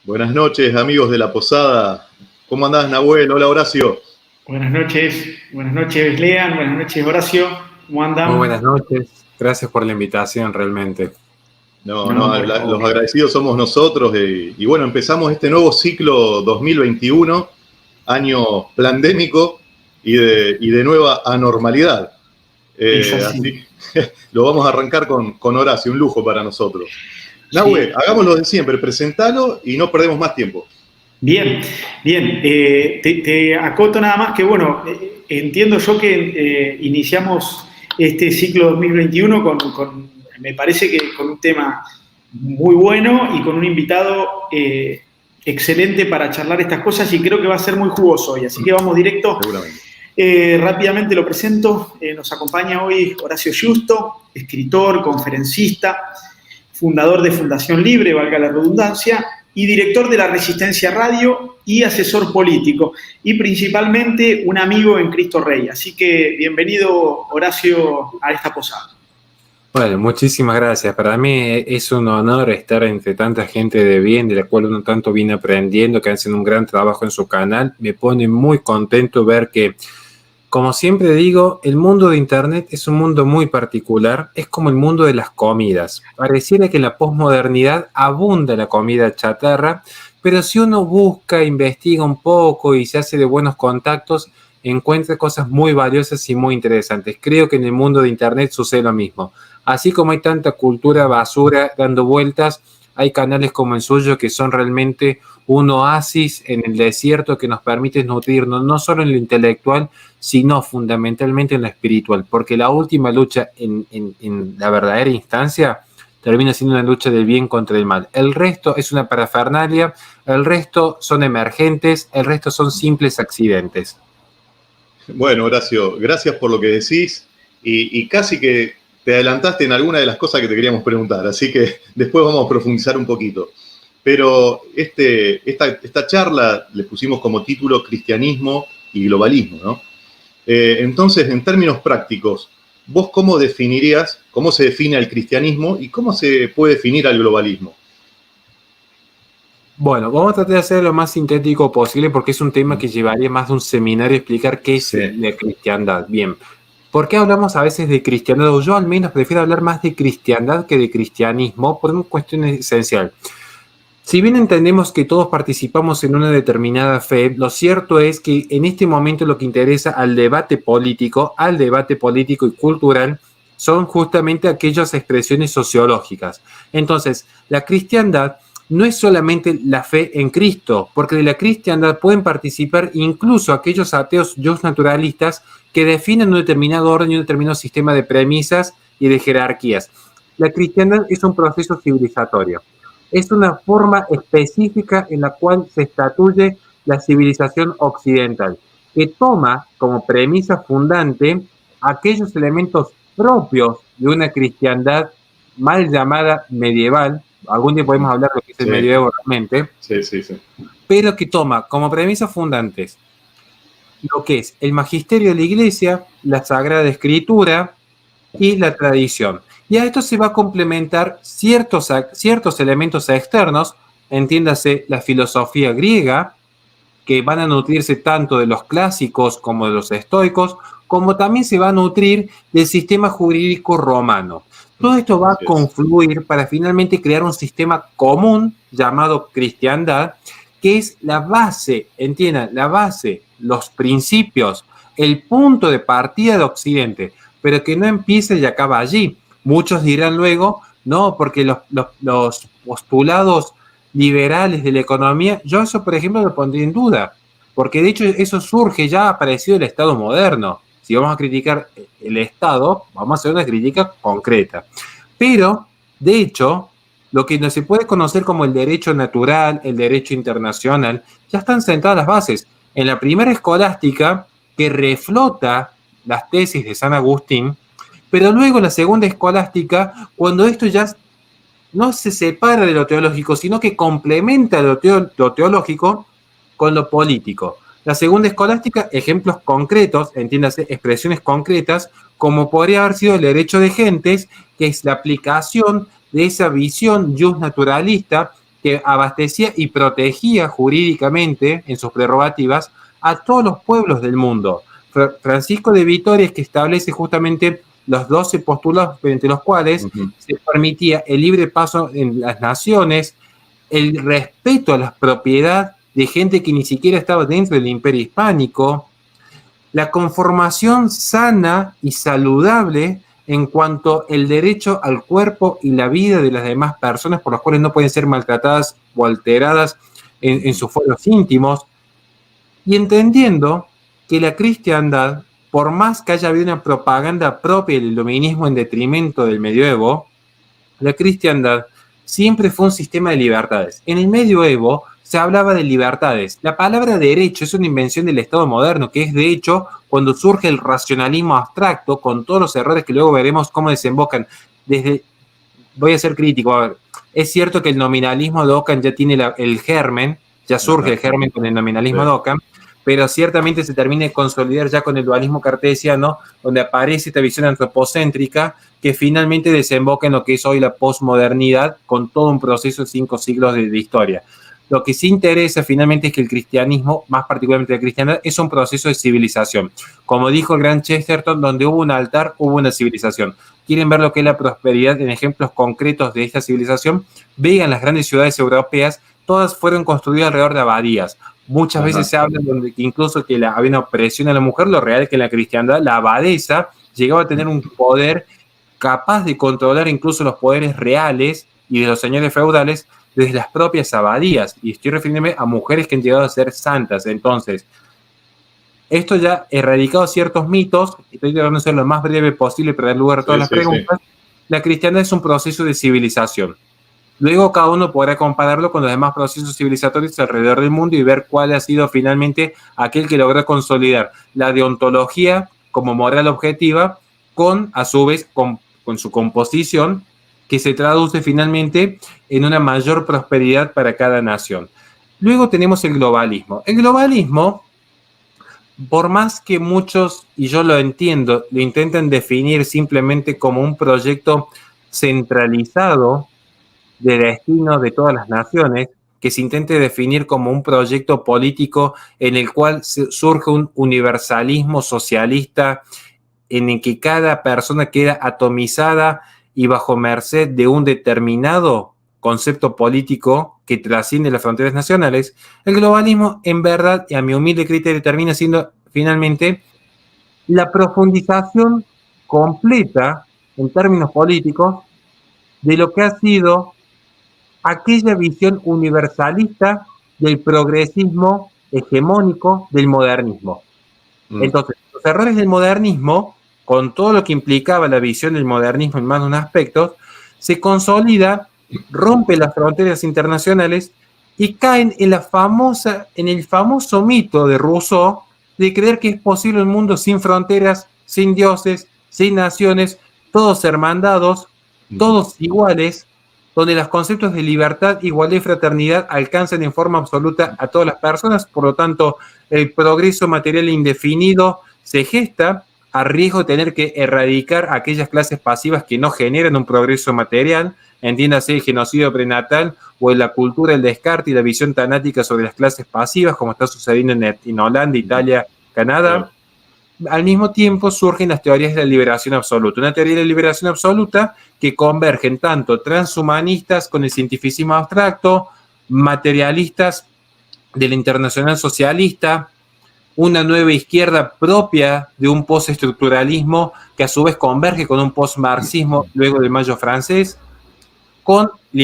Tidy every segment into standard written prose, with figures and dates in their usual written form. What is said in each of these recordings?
Buenas noches, amigos de la Posada. ¿Cómo andás, Nahuel? Hola, Horacio. Buenas noches, Lean, buenas noches, Horacio. ¿Cómo Muy andan? buenas noches. Gracias por la invitación, realmente. No, No, no, por los favor. agradecidos somos nosotros. Y bueno, empezamos este nuevo ciclo 2021, año pandémico y de nueva anormalidad. Es Así así. lo vamos a arrancar con Horacio, un lujo para nosotros. Nahue, Sí. hagámoslo de siempre, presentalo y no perdemos más tiempo. Bien, bien. Te acoto nada más que, bueno, entiendo yo que iniciamos este ciclo 2021 me parece que con un tema muy bueno y con un invitado excelente para charlar estas cosas y creo que va a ser muy jugoso hoy. Así que vamos directo. Seguramente. Rápidamente lo presento. Nos acompaña hoy Horacio Justo, escritor, conferencista, fundador de Fundación Libre, valga la redundancia, y director de La Resistencia Radio y asesor político, y principalmente un amigo en Cristo Rey. Así que bienvenido, Horacio, a esta posada. Bueno, muchísimas gracias. Para mí es un honor estar entre tanta gente de bien, de la cual uno tanto viene aprendiendo, que hacen un gran trabajo en su canal. Me pone muy contento ver que, como siempre digo, el mundo de Internet es un mundo muy particular. Es como el mundo de las comidas. Pareciera que en la posmodernidad abunda la comida chatarra, pero si uno busca, investiga un poco y se hace de buenos contactos, encuentra cosas muy valiosas y muy interesantes. Creo que en el mundo de Internet sucede lo mismo. Así como hay tanta cultura basura dando vueltas, hay canales como el suyo que son realmente un oasis en el desierto que nos permite nutrirnos no solo en lo intelectual, sino fundamentalmente en lo espiritual, porque la última lucha en la verdadera instancia termina siendo una lucha del bien contra el mal. El resto es una parafernalia, el resto son emergentes, el resto son simples accidentes. Bueno, Horacio, gracias por lo que decís y casi que te adelantaste en alguna de las cosas que te queríamos preguntar, así que después vamos a profundizar un poquito. Pero esta charla le pusimos como título Cristianismo y Globalismo, ¿no? Entonces, en términos prácticos, ¿vos cómo definirías, cómo se define al cristianismo y cómo se puede definir al globalismo? Bueno, vamos a tratar de hacer lo más sintético posible porque es un tema que llevaría más de un seminario explicar qué es Sí. la cristiandad. Bien, ¿por qué hablamos a veces de cristiandad? O yo al menos prefiero hablar más de cristiandad que de cristianismo por una cuestión esencial. Si bien entendemos que todos participamos en una determinada fe, lo cierto es que en este momento lo que interesa al debate político y cultural, son justamente aquellas expresiones sociológicas. Entonces, la cristiandad no es solamente la fe en Cristo, porque de la cristiandad pueden participar incluso aquellos ateos naturalistas que definen un determinado orden y un determinado sistema de premisas y de jerarquías. La cristiandad es un proceso civilizatorio. Es una forma específica en la cual se estatuye la civilización occidental, que toma como premisa fundante aquellos elementos propios de una cristiandad mal llamada medieval. Algún día podemos hablar de lo que es el Sí, medievo realmente, sí. pero que toma como premisas fundantes lo que es el magisterio de la iglesia, la sagrada escritura y la tradición. Y a esto se va a complementar ciertos elementos externos, entiéndase la filosofía griega, que van a nutrirse tanto de los clásicos como de los estoicos, como también se va a nutrir del sistema jurídico romano. Todo esto va a así es. confluir para finalmente crear un sistema común llamado cristiandad, que es la base, entiendan, la base, los principios, el punto de partida de Occidente, pero que no empieza y acaba allí. Muchos dirán luego, no, porque los postulados liberales de la economía, yo eso, por ejemplo, lo pondría en duda, porque de hecho eso surge ya aparecido el Estado moderno. Si vamos a criticar el Estado, vamos a hacer una crítica concreta. Pero, de hecho, lo que no se puede conocer como el derecho natural, el derecho internacional, ya están sentadas las bases. En la primera escolástica, que reflota las tesis de San Agustín, pero luego en la segunda escolástica, cuando esto ya no se separa de lo teológico, sino que complementa lo teológico con lo político. La segunda escolástica, ejemplos concretos, entiéndase, expresiones concretas, como podría haber sido el derecho de gentes, que es la aplicación de esa visión naturalista que abastecía y protegía jurídicamente en sus prerrogativas a todos los pueblos del mundo. Francisco de Vitoria es que establece justamente los 12 postulados entre los cuales se permitía el libre paso en las naciones, el respeto a la propiedad de gente que ni siquiera estaba dentro del Imperio Hispánico, la conformación sana y saludable en cuanto al derecho al cuerpo y la vida de las demás personas, por las cuales no pueden ser maltratadas o alteradas en sus fueros íntimos, y entendiendo que la cristiandad, por más que haya habido una propaganda propia del iluminismo en detrimento del medioevo, la cristiandad siempre fue un sistema de libertades. En el medioevo se hablaba de libertades. La palabra derecho es una invención del Estado moderno, que es de hecho cuando surge el racionalismo abstracto, con todos los errores que luego veremos cómo desembocan. Voy a ser crítico, a ver, es cierto que el nominalismo de Ockham ya tiene el germen, ya surge el germen con el nominalismo de Ockham, pero ciertamente se termina de consolidar ya con el dualismo cartesiano, donde aparece esta visión antropocéntrica que finalmente desemboca en lo que es hoy la posmodernidad, con todo un proceso de 5 siglos de historia. Lo que sí interesa finalmente es que el cristianismo, más particularmente la cristiandad, es un proceso de civilización. Como dijo el gran Chesterton, donde hubo un altar, hubo una civilización. ¿Quieren ver lo que es la prosperidad en ejemplos concretos de esta civilización? Vean las grandes ciudades europeas, todas fueron construidas alrededor de abadías. Muchas veces se habla de que incluso que había una opresión a la mujer, lo real es que en la cristiandad la abadesa llegaba a tener un poder capaz de controlar incluso los poderes reales y de los señores feudales desde las propias abadías, y estoy refiriéndome a mujeres que han llegado a ser santas. Entonces, esto ya erradicado ciertos mitos, estoy tratando de ser lo más breve posible para dar lugar a todas las preguntas. La cristiandad es un proceso de civilización. Luego cada uno podrá compararlo con los demás procesos civilizatorios alrededor del mundo y ver cuál ha sido finalmente aquel que logró consolidar la deontología como moral objetiva con, a su vez, con su composición, que se traduce finalmente en una mayor prosperidad para cada nación. Luego tenemos el globalismo. El globalismo, por más que muchos, y yo lo entiendo, lo intentan definir simplemente como un proyecto centralizado de destino de todas las naciones, que se intente definir como un proyecto político en el cual surge un universalismo socialista en el que cada persona queda atomizada y bajo merced de un determinado concepto político que trasciende las fronteras nacionales. El globalismo, en verdad, y a mi humilde criterio, termina siendo finalmente la profundización completa, en términos políticos, de lo que ha sido aquella visión universalista del progresismo hegemónico del modernismo. Entonces, los errores del modernismo, con todo lo que implicaba la visión del modernismo en más de un aspecto, se consolida, rompe las fronteras internacionales y caen en el famoso mito de Rousseau de creer que es posible un mundo sin fronteras, sin dioses, sin naciones, todos hermandados, todos iguales, donde los conceptos de libertad, igualdad y fraternidad alcanzan en forma absoluta a todas las personas. Por lo tanto, el progreso material indefinido se gesta a riesgo de tener que erradicar aquellas clases pasivas que no generan un progreso material, entiéndase el genocidio prenatal o en la cultura del descarte y la visión tanática sobre las clases pasivas, como está sucediendo en Holanda, Italia, Canadá. Al mismo tiempo surgen las teorías de la liberación absoluta, una teoría de la liberación absoluta que convergen tanto transhumanistas con el cientificismo abstracto, materialistas del internacional socialista, una nueva izquierda propia de un postestructuralismo que a su vez converge con un postmarxismo luego del Mayo francés, con la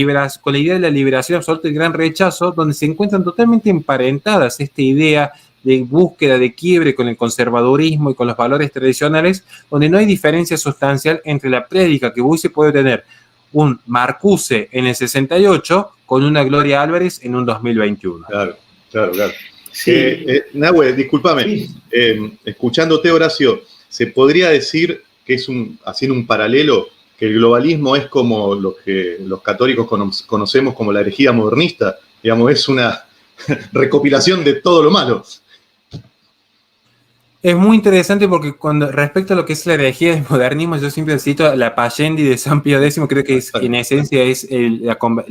idea de la liberación absoluta y el gran rechazo, donde se encuentran totalmente emparentadas esta idea de búsqueda de quiebre con el conservadurismo y con los valores tradicionales, donde no hay diferencia sustancial entre la prédica que hubiese podido tener un Marcuse en el 68 con una Gloria Álvarez en un 2021. Claro. Sí. Nahue, discúlpame, escuchándote, Horacio, ¿se podría decir que haciendo un paralelo, que el globalismo es como lo que los católicos conocemos como la herejía modernista? Digamos, es una recopilación de todo lo malo. Es muy interesante porque respecto a lo que es la herejía del modernismo, yo siempre cito la Payendi de San Pío X, creo que en esencia es el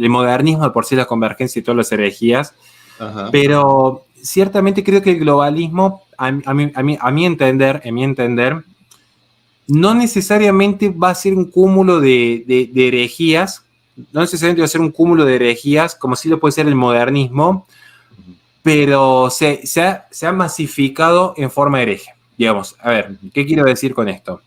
modernismo, de por sí la convergencia y todas las herejías. Ajá. Pero ciertamente creo que el globalismo, a mi entender, no necesariamente va a ser un cúmulo de herejías, no necesariamente va a ser un cúmulo de herejías, como sí lo puede ser el modernismo, pero se ha masificado en forma hereje. Digamos, a ver, ¿qué quiero decir con esto?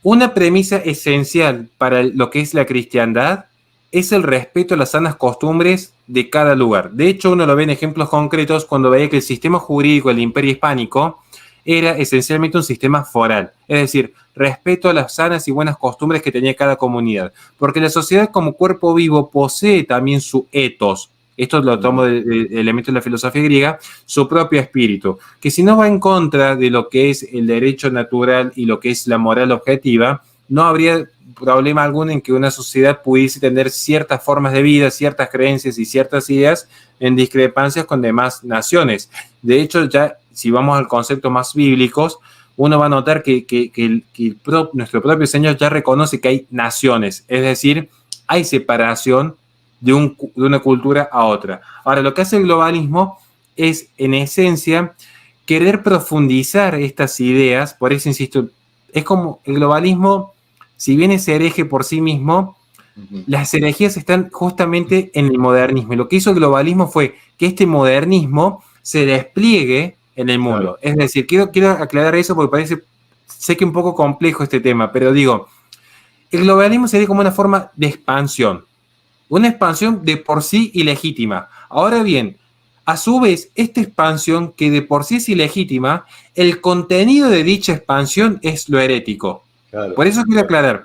Una premisa esencial para lo que es la cristiandad es el respeto a las sanas costumbres de cada lugar. De hecho, uno lo ve en ejemplos concretos cuando veía que el sistema jurídico del Imperio Hispánico era esencialmente un sistema foral, es decir, respeto a las sanas y buenas costumbres que tenía cada comunidad, porque la sociedad como cuerpo vivo posee también su ethos. Esto lo tomo de elementos de la filosofía griega, su propio espíritu, que si no va en contra de lo que es el derecho natural y lo que es la moral objetiva, no habría problema alguno en que una sociedad pudiese tener ciertas formas de vida, ciertas creencias y ciertas ideas en discrepancias con demás naciones. De hecho, ya si vamos al concepto más bíblicos, uno va a notar que nuestro propio Señor ya reconoce que hay naciones, es decir, hay separación de una cultura a otra. Ahora, lo que hace el globalismo es, en esencia, querer profundizar estas ideas, por eso insisto, es como el globalismo, si bien es hereje por sí mismo, las herejías están justamente en el modernismo. Y lo que hizo el globalismo fue que este modernismo se despliegue en el mundo. Claro. Es decir, quiero aclarar eso porque sé que es un poco complejo este tema, pero digo, el globalismo sería como una forma de expansión. Una expansión de por sí ilegítima. Ahora bien, a su vez, esta expansión que de por sí es ilegítima, el contenido de dicha expansión es lo herético. Claro. Por eso quiero aclarar.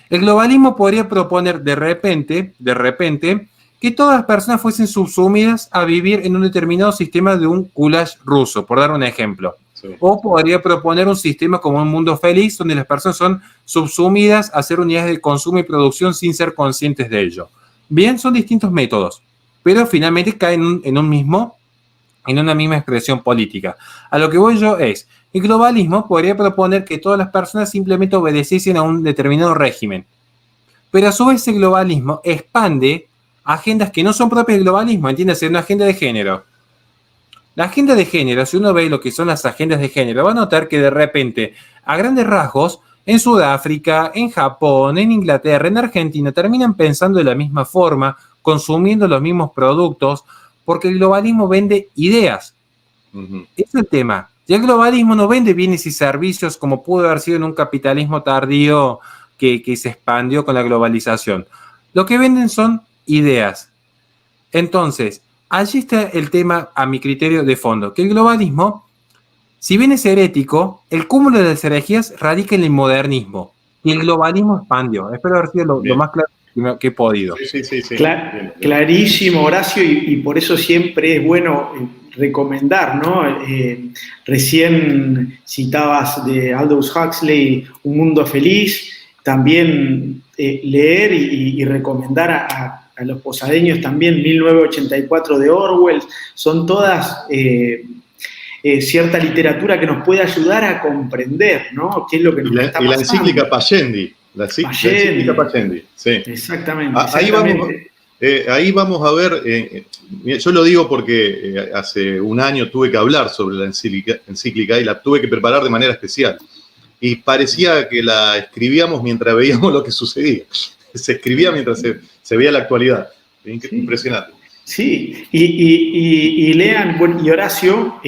El globalismo podría proponer de repente, que todas las personas fuesen subsumidas a vivir en un determinado sistema de un goulash ruso, por dar un ejemplo. Sí. O podría proponer un sistema como un mundo feliz, donde las personas son subsumidas a ser unidades de consumo y producción sin ser conscientes de ello. Bien, son distintos métodos, pero finalmente caen en una misma expresión política. A lo que voy yo es, el globalismo podría proponer que todas las personas simplemente obedeciesen a un determinado régimen, pero a su vez el globalismo expande agendas que no son propias del globalismo, entiéndase, una agenda de género. La agenda de género, si uno ve lo que son las agendas de género, va a notar que de repente, a grandes rasgos, en Sudáfrica, en Japón, en Inglaterra, en Argentina, terminan pensando de la misma forma, consumiendo los mismos productos, porque el globalismo vende ideas. Ese es el tema. Y el globalismo no vende bienes y servicios como pudo haber sido en un capitalismo tardío que se expandió con la globalización. Lo que venden son ideas. Entonces, allí está el tema, a mi criterio, de fondo, que el globalismo, si bien es herético, el cúmulo de las herejías radica en el modernismo y el globalismo expandió. Espero haber sido lo más claro que he podido. Sí. Clarísimo, Horacio, y por eso siempre es bueno recomendar, ¿no? Recién citabas de Aldous Huxley, Un Mundo Feliz, también leer y recomendar a los posadeños también 1984 de Orwell, son todas cierta literatura que nos puede ayudar a comprender, ¿no? ¿Qué es lo que nos está pasando? Y la encíclica Payendi. La encíclica Payendi, sí. Exactamente. Ahí vamos a ver, yo lo digo porque hace un año tuve que hablar sobre la encíclica y la tuve que preparar de manera especial. Y parecía que la escribíamos mientras veíamos lo que sucedía. Se escribía mientras se veía la actualidad. Impresionante. Sí, y lean, bueno, y Horacio,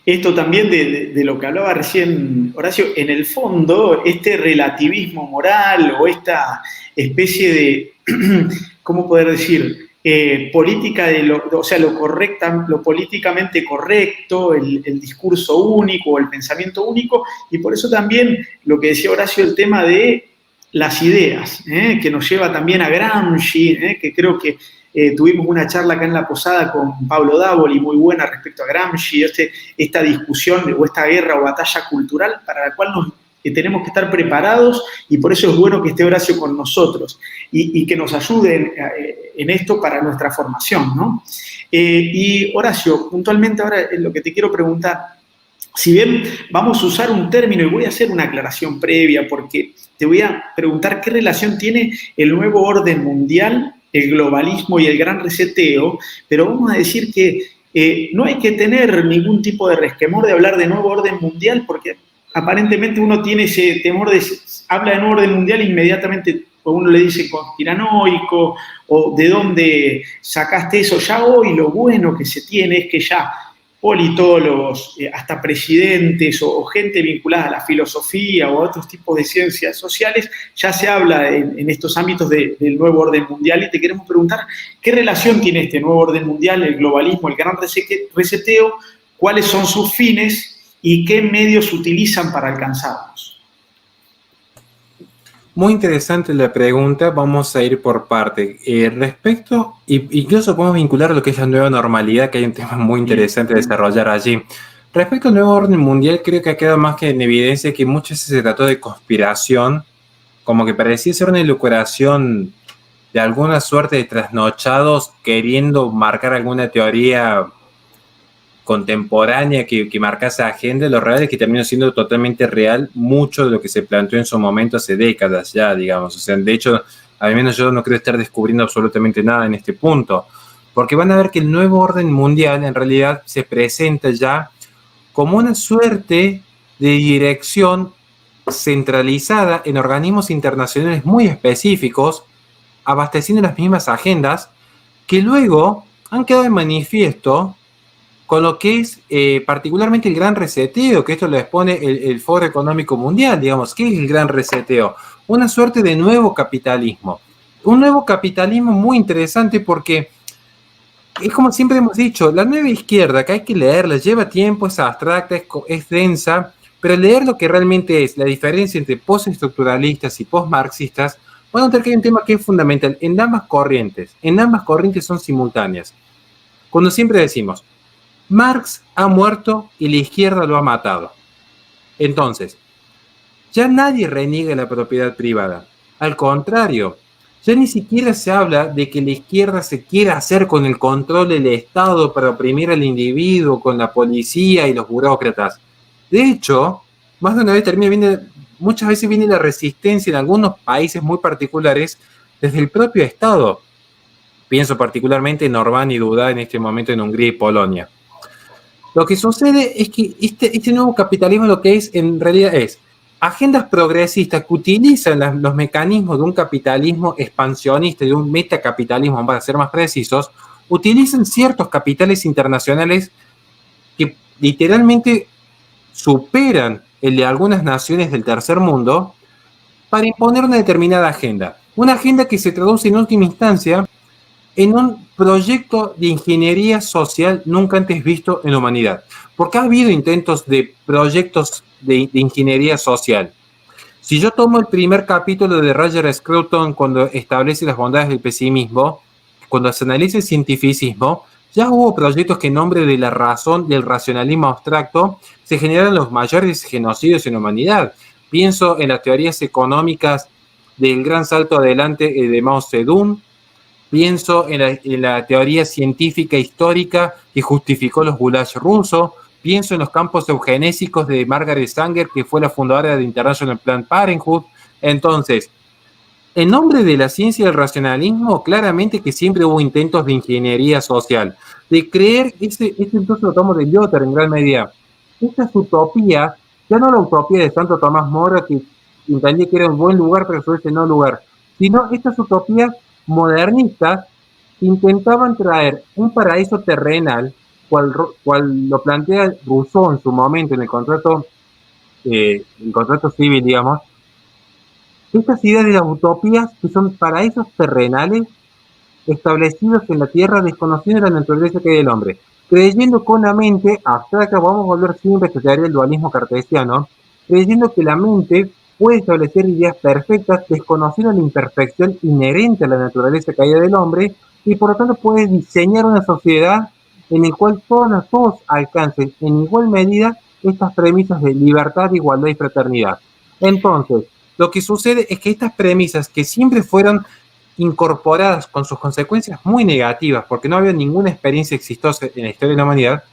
esto también de lo que hablaba recién Horacio, en el fondo, este relativismo moral o esta especie de, ¿cómo poder decir? Política de lo políticamente correcto, el discurso único, el pensamiento único, y por eso también lo que decía Horacio, el tema de las ideas, que nos lleva también a Gramsci, que creo que tuvimos una charla acá en la Posada con Pablo Dávoli muy buena respecto a Gramsci, esta discusión o esta guerra o batalla cultural para la cual tenemos que estar preparados, y por eso es bueno que esté Horacio con nosotros y que nos ayude en esto para nuestra formación, ¿no? Y Horacio, puntualmente ahora lo que te quiero preguntar, si bien vamos a usar un término, y voy a hacer una aclaración previa, porque te voy a preguntar qué relación tiene el nuevo orden mundial, el globalismo y el gran reseteo, pero vamos a decir que no hay que tener ningún tipo de resquemor de hablar de nuevo orden mundial, porque aparentemente uno tiene ese temor de, habla de nuevo orden mundial e inmediatamente uno le dice conspiranoico, o de dónde sacaste eso. Ya hoy lo bueno que se tiene es que ya politólogos, hasta presidentes o gente vinculada a la filosofía o a otros tipos de ciencias sociales, ya se habla en estos ámbitos del nuevo orden mundial, y te queremos preguntar qué relación tiene este nuevo orden mundial, el globalismo, el gran reseteo, cuáles son sus fines y qué medios utilizan para alcanzarlos. Muy interesante la pregunta, vamos a ir por parte. Respecto, incluso podemos vincular a lo que es la nueva normalidad, que hay un tema muy interesante a desarrollar allí. Respecto al nuevo orden mundial, creo que ha quedado más que en evidencia que muchas veces se trató de conspiración, como que parecía ser una elucubración de alguna suerte de trasnochados queriendo marcar alguna teoría contemporánea que marcase agenda. Lo real es que terminó siendo totalmente real mucho de lo que se planteó en su momento hace décadas ya, digamos. O sea, de hecho, al menos yo no creo estar descubriendo absolutamente nada en este punto, porque van a ver que el nuevo orden mundial en realidad se presenta ya como una suerte de dirección centralizada en organismos internacionales muy específicos, abasteciendo las mismas agendas, que luego han quedado de manifiesto con lo que es particularmente el gran reseteo, que esto lo expone el Foro Económico Mundial, digamos. ¿Qué es el gran reseteo? Una suerte de nuevo capitalismo. Un nuevo capitalismo muy interesante porque es como siempre hemos dicho, la nueva izquierda, que hay que leerla, lleva tiempo, es abstracta, es densa, pero leer lo que realmente es la diferencia entre postestructuralistas y postmarxistas, van a notar que hay un tema que es fundamental en ambas corrientes. En ambas corrientes son simultáneas. Cuando siempre decimos, Marx ha muerto y la izquierda lo ha matado. Entonces, ya nadie reniega la propiedad privada. Al contrario, ya ni siquiera se habla de que la izquierda se quiera hacer con el control del Estado para oprimir al individuo, con la policía y los burócratas. De hecho, más de una vez muchas veces viene la resistencia en algunos países muy particulares desde el propio Estado. Pienso particularmente en Orbán y Duda en este momento en Hungría y Polonia. Lo que sucede es que este nuevo capitalismo lo que es en realidad es agendas progresistas que utilizan los mecanismos de un capitalismo expansionista, de un metacapitalismo, para ser más precisos, utilizan ciertos capitales internacionales que literalmente superan el de algunas naciones del tercer mundo para imponer una determinada agenda. Una agenda que se traduce en última instancia en un proyecto de ingeniería social nunca antes visto en la humanidad. Porque ha habido intentos de proyectos de ingeniería social. Si yo tomo el primer capítulo de Roger Scruton cuando establece las bondades del pesimismo, cuando se analiza el cientificismo, ya hubo proyectos que en nombre de la razón y el racionalismo abstracto se generan los mayores genocidios en la humanidad. Pienso en las teorías económicas del gran salto adelante de Mao Zedong. Pienso en la teoría científica histórica que justificó los gulags rusos. Pienso en los campos eugenésicos de Margaret Sanger, que fue la fundadora de International Planned Parenthood. Entonces, en nombre de la ciencia y el racionalismo, claramente que siempre hubo intentos de ingeniería social, de creer, entonces lo tomo de Lyotard en gran medida, estas utopías, ya no la utopía de Santo Tomás Moro, que entendía que era un buen lugar, pero fue ese no lugar, sino estas utopías modernistas intentaban traer un paraíso terrenal, cual lo plantea Rousseau en su momento en el contrato civil, digamos. Estas ideas de las utopías que son paraísos terrenales establecidos en la tierra, desconociendo la naturaleza que hay del hombre, creyendo con la mente abstracta, vamos a volver siempre a esta teoría del dualismo cartesiano, creyendo que la mente puede establecer ideas perfectas, desconociendo la imperfección inherente a la naturaleza caída del hombre, y por lo tanto puede diseñar una sociedad en la cual todos alcancen en igual medida estas premisas de libertad, igualdad y fraternidad. Entonces, lo que sucede es que estas premisas, que siempre fueron incorporadas con sus consecuencias muy negativas, porque no había ninguna experiencia exitosa en la historia de la humanidad,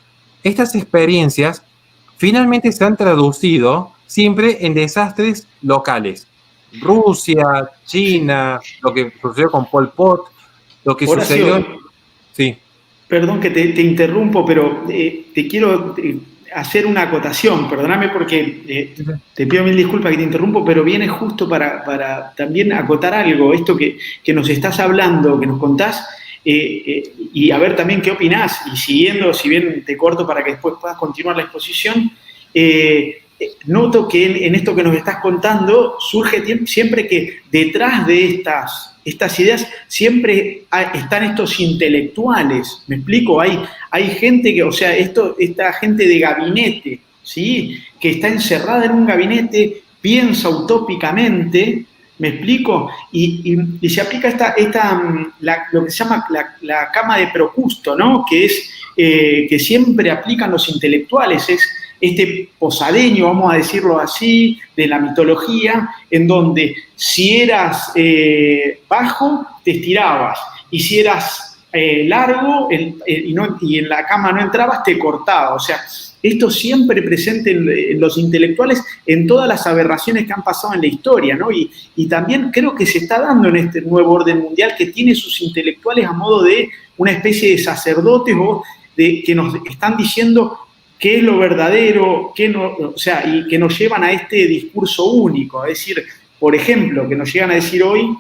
estas experiencias finalmente se han traducido siempre en desastres locales. Rusia, China, lo que sucedió con Pol Pot, lo que Horacio, sucedió... Sí. perdón que te interrumpo, pero te quiero hacer una acotación, perdóname porque te pido mil disculpas que te interrumpo, pero viene justo para también acotar algo, esto que nos estás hablando, que nos contás, y a ver también qué opinás, y siguiendo, si bien te corto para que después puedas continuar la exposición, noto que en esto que nos estás contando surge siempre que detrás de estas ideas siempre están estos intelectuales, ¿me explico? Hay gente que, o sea, esta gente de gabinete, ¿sí? Que está encerrada en un gabinete, piensa utópicamente, ¿me explico? Y se aplica lo que se llama la cama de Procusto, ¿no? Que es que siempre aplican los intelectuales, es este posadeño, vamos a decirlo así, de la mitología, en donde si eras bajo, te estirabas, y si eras largo y en la cama no entrabas, te cortaba. O sea, esto siempre presente en los intelectuales, en todas las aberraciones que han pasado en la historia, ¿no? Y también creo que se está dando en este nuevo orden mundial que tiene sus intelectuales a modo de una especie de sacerdotes que nos están diciendo qué es lo verdadero, qué no, o sea, y que nos llevan a este discurso único. Es decir, por ejemplo, que nos llegan a decir hoy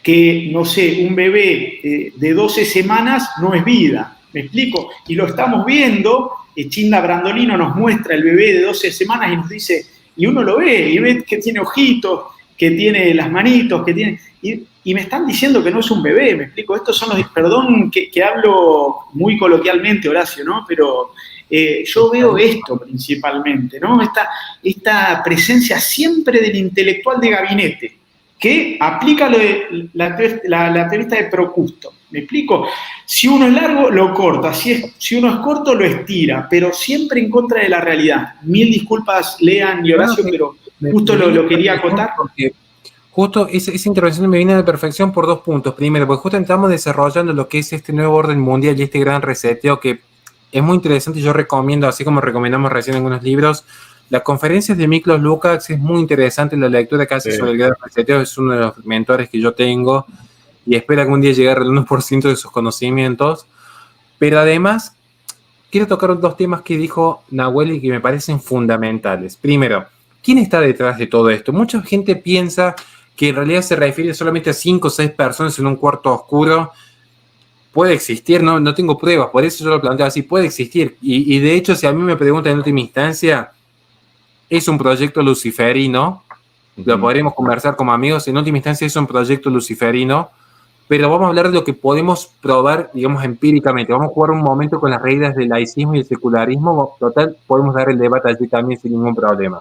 que, no sé, un bebé de 12 semanas no es vida, ¿me explico? Y lo estamos viendo, Chinda Brandolino nos muestra el bebé de 12 semanas y nos dice, y uno lo ve, y ve que tiene ojitos, que tiene las manitos, que tiene... Y me están diciendo que no es un bebé, ¿me explico? Estos son los... Perdón que hablo muy coloquialmente, Horacio, ¿no? Pero... yo veo esto principalmente, ¿no? Esta presencia siempre del intelectual de gabinete, que aplica la teoría de Procusto. ¿Me explico? Si uno es largo, lo corta. Si uno es corto, lo estira, pero siempre en contra de la realidad. Mil disculpas, Lean y Horacio, pero justo lo quería acotar. Porque justo esa intervención me viene a la perfección por dos puntos. Primero, porque justo estamos desarrollando lo que es este nuevo orden mundial y este gran reseteo que es muy interesante. Yo recomiendo, así como recomendamos recién en algunos libros, las conferencias de Miklos Lukács. Es muy interesante la lectura que hace sobre el gran reseteo. Es uno de los mentores que yo tengo y espero algún día llegar al 1% de sus conocimientos. Pero además, quiero tocar dos temas que dijo Nahuel y que me parecen fundamentales. Primero, ¿quién está detrás de todo esto? Mucha gente piensa que en realidad se refiere solamente a 5 o 6 personas en un cuarto oscuro. Puede existir, no tengo pruebas, por eso yo lo planteo así, puede existir. Y de hecho, si a mí me preguntan en última instancia, es un proyecto luciferino, lo podremos conversar como amigos, en última instancia es un proyecto luciferino, pero vamos a hablar de lo que podemos probar, digamos, empíricamente. Vamos a jugar un momento con las reglas del laicismo y el secularismo, total, podemos dar el debate allí también sin ningún problema.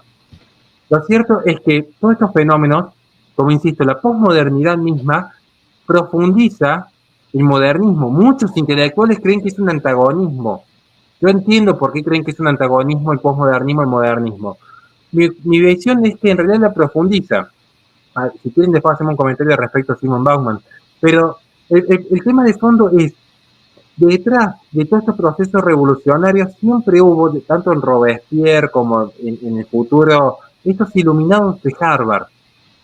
Lo cierto es que todos estos fenómenos, como insisto, la posmodernidad misma profundiza el modernismo. Muchos intelectuales creen que es un antagonismo. Yo entiendo por qué creen que es un antagonismo el posmodernismo y el modernismo. Mi visión es que en realidad la profundiza. Si quieren después hacemos un comentario respecto a Simon Bauman. Pero el tema de fondo es, detrás de todos estos procesos revolucionarios siempre hubo, tanto en Robespierre como en el futuro, estos iluminados de Harvard.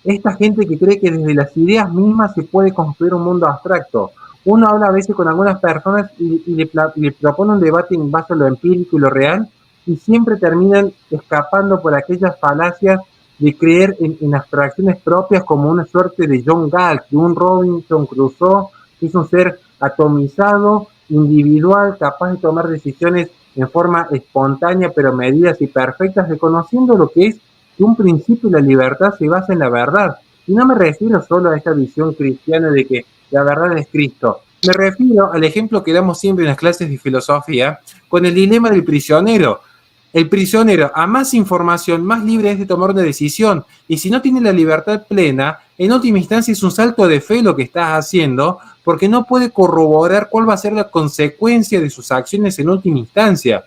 Esta gente que cree que desde las ideas mismas se puede construir un mundo abstracto. Uno habla a veces con algunas personas y le propone un debate en base a lo empírico y lo real, y siempre terminan escapando por aquellas falacias de creer en abstracciones propias como una suerte de John Galt, de un Robinson Crusoe, que es un ser atomizado, individual, capaz de tomar decisiones en forma espontánea, pero medidas y perfectas, reconociendo lo que es que un principio de la libertad se basa en la verdad. Y no me refiero solo a esta visión cristiana de que la verdad es Cristo. Me refiero al ejemplo que damos siempre en las clases de filosofía con el dilema del prisionero. El prisionero, a más información, más libre es de tomar una decisión. Y si no tiene la libertad plena, en última instancia es un salto de fe lo que estás haciendo, porque no puede corroborar cuál va a ser la consecuencia de sus acciones en última instancia.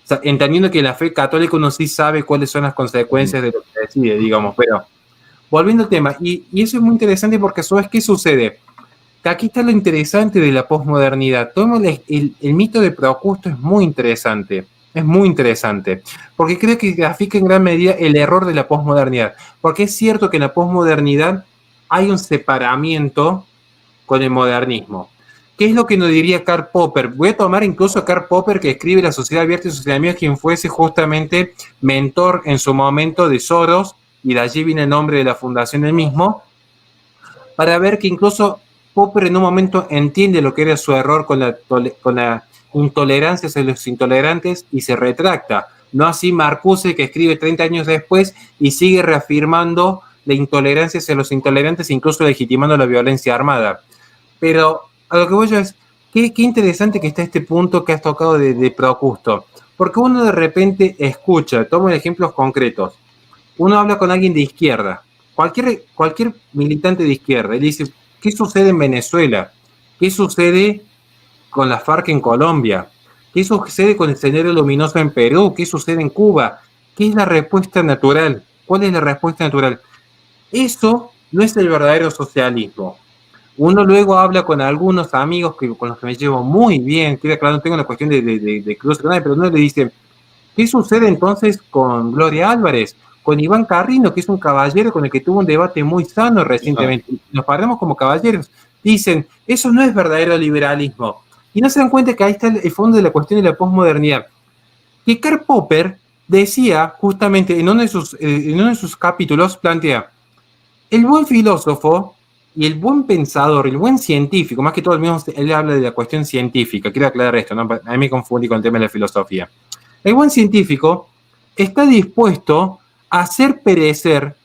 O sea, entendiendo que la fe católica uno sí sabe cuáles son las consecuencias de lo que decide, digamos. Pero volviendo al tema, y eso es muy interesante porque a su vez, ¿qué sucede? Que aquí está lo interesante de la posmodernidad. Tomemos el mito de Procusto, es muy interesante. Es muy interesante, porque creo que grafica en gran medida el error de la posmodernidad, porque es cierto que en la posmodernidad hay un separamiento con el modernismo. ¿Qué es lo que nos diría Karl Popper? Voy a tomar incluso a Karl Popper, que escribe La Sociedad Abierta y Sociedad Mía, quien fuese justamente mentor en su momento de Soros, y de allí viene el nombre de la fundación del mismo, para ver que incluso Popper en un momento entiende lo que era su error con la intolerancia hacia los intolerantes y se retracta. No así Marcuse, que escribe 30 años después y sigue reafirmando la intolerancia hacia los intolerantes, incluso legitimando la violencia armada. Pero a lo que voy yo es, qué interesante que está este punto que has tocado de Procusto, porque uno de repente escucha, tomo ejemplos concretos, uno habla con alguien de izquierda, cualquier militante de izquierda, y dice, ¿qué sucede en Venezuela? ¿Qué sucede con la FARC en Colombia? ¿Qué sucede con el Sendero Luminoso en Perú? ¿Qué sucede en Cuba? ¿Qué es la respuesta natural? ¿Cuál es la respuesta natural? Eso no es el verdadero socialismo. Uno luego habla con algunos amigos con los que me llevo muy bien, queda claro, no tengo la cuestión de cruce con nadie, pero uno le dice, ¿qué sucede entonces con Gloria Álvarez? Con Iván Carrino, que es un caballero con el que tuvo un debate muy sano recientemente. Nos paramos como caballeros. Dicen, eso no es verdadero liberalismo. Y no se dan cuenta que ahí está el fondo de la cuestión de la posmodernidad. Que Karl Popper decía, justamente en uno de sus capítulos, plantea, el buen filósofo y el buen pensador, el buen científico, más que todo él habla de la cuestión científica, quiero aclarar esto, ¿no? A mí me confundí con el tema de la filosofía. El buen científico está dispuesto a hacer perecer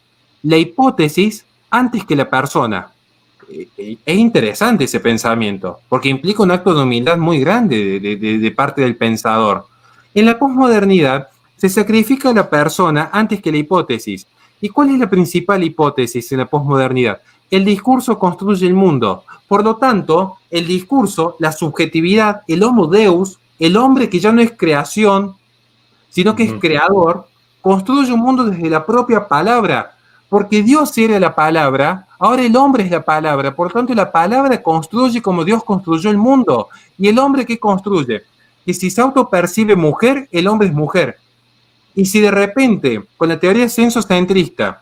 la hipótesis antes que la persona. Es interesante ese pensamiento, porque implica un acto de humildad muy grande de parte del pensador. En la posmodernidad se sacrifica a la persona antes que la hipótesis. ¿Y cuál es la principal hipótesis en la posmodernidad? El discurso construye el mundo. Por lo tanto, el discurso, la subjetividad, el homo deus, el hombre que ya no es creación, sino que es creador, construye un mundo desde la propia palabra, porque Dios era la palabra, ahora el hombre es la palabra, por lo tanto la palabra construye como Dios construyó el mundo, y el hombre ¿qué construye? Que si se autopercibe mujer, el hombre es mujer. Y si de repente, con la teoría censocentrista,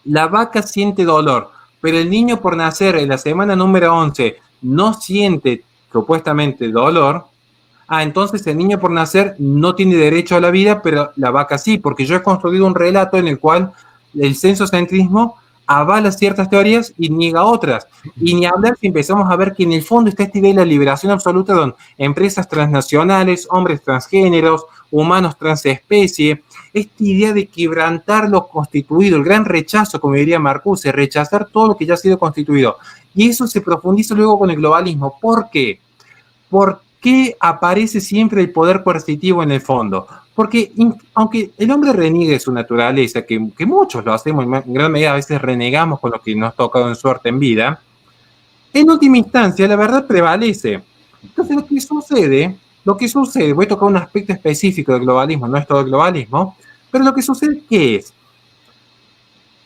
la vaca siente dolor, pero el niño por nacer en la semana número 11 no siente supuestamente dolor, entonces el niño por nacer no tiene derecho a la vida, pero la vaca sí, porque yo he construido un relato en el cual el censocentrismo avala ciertas teorías y niega otras. Y ni hablar si empezamos a ver que en el fondo está esta idea de la liberación absoluta, donde empresas transnacionales, hombres transgéneros, humanos transespecie, esta idea de quebrantar lo constituido, el gran rechazo, como diría Marcuse, rechazar todo lo que ya ha sido constituido. Y eso se profundiza luego con el globalismo. ¿Por qué? ¿Por qué aparece siempre el poder coercitivo en el fondo? Porque aunque el hombre reniegue su naturaleza, que muchos lo hacemos, en gran medida a veces renegamos con lo que nos ha tocado en suerte en vida, en última instancia la verdad prevalece. Entonces lo que sucede, voy a tocar un aspecto específico del globalismo, no es todo el globalismo, pero lo que sucede, ¿qué es?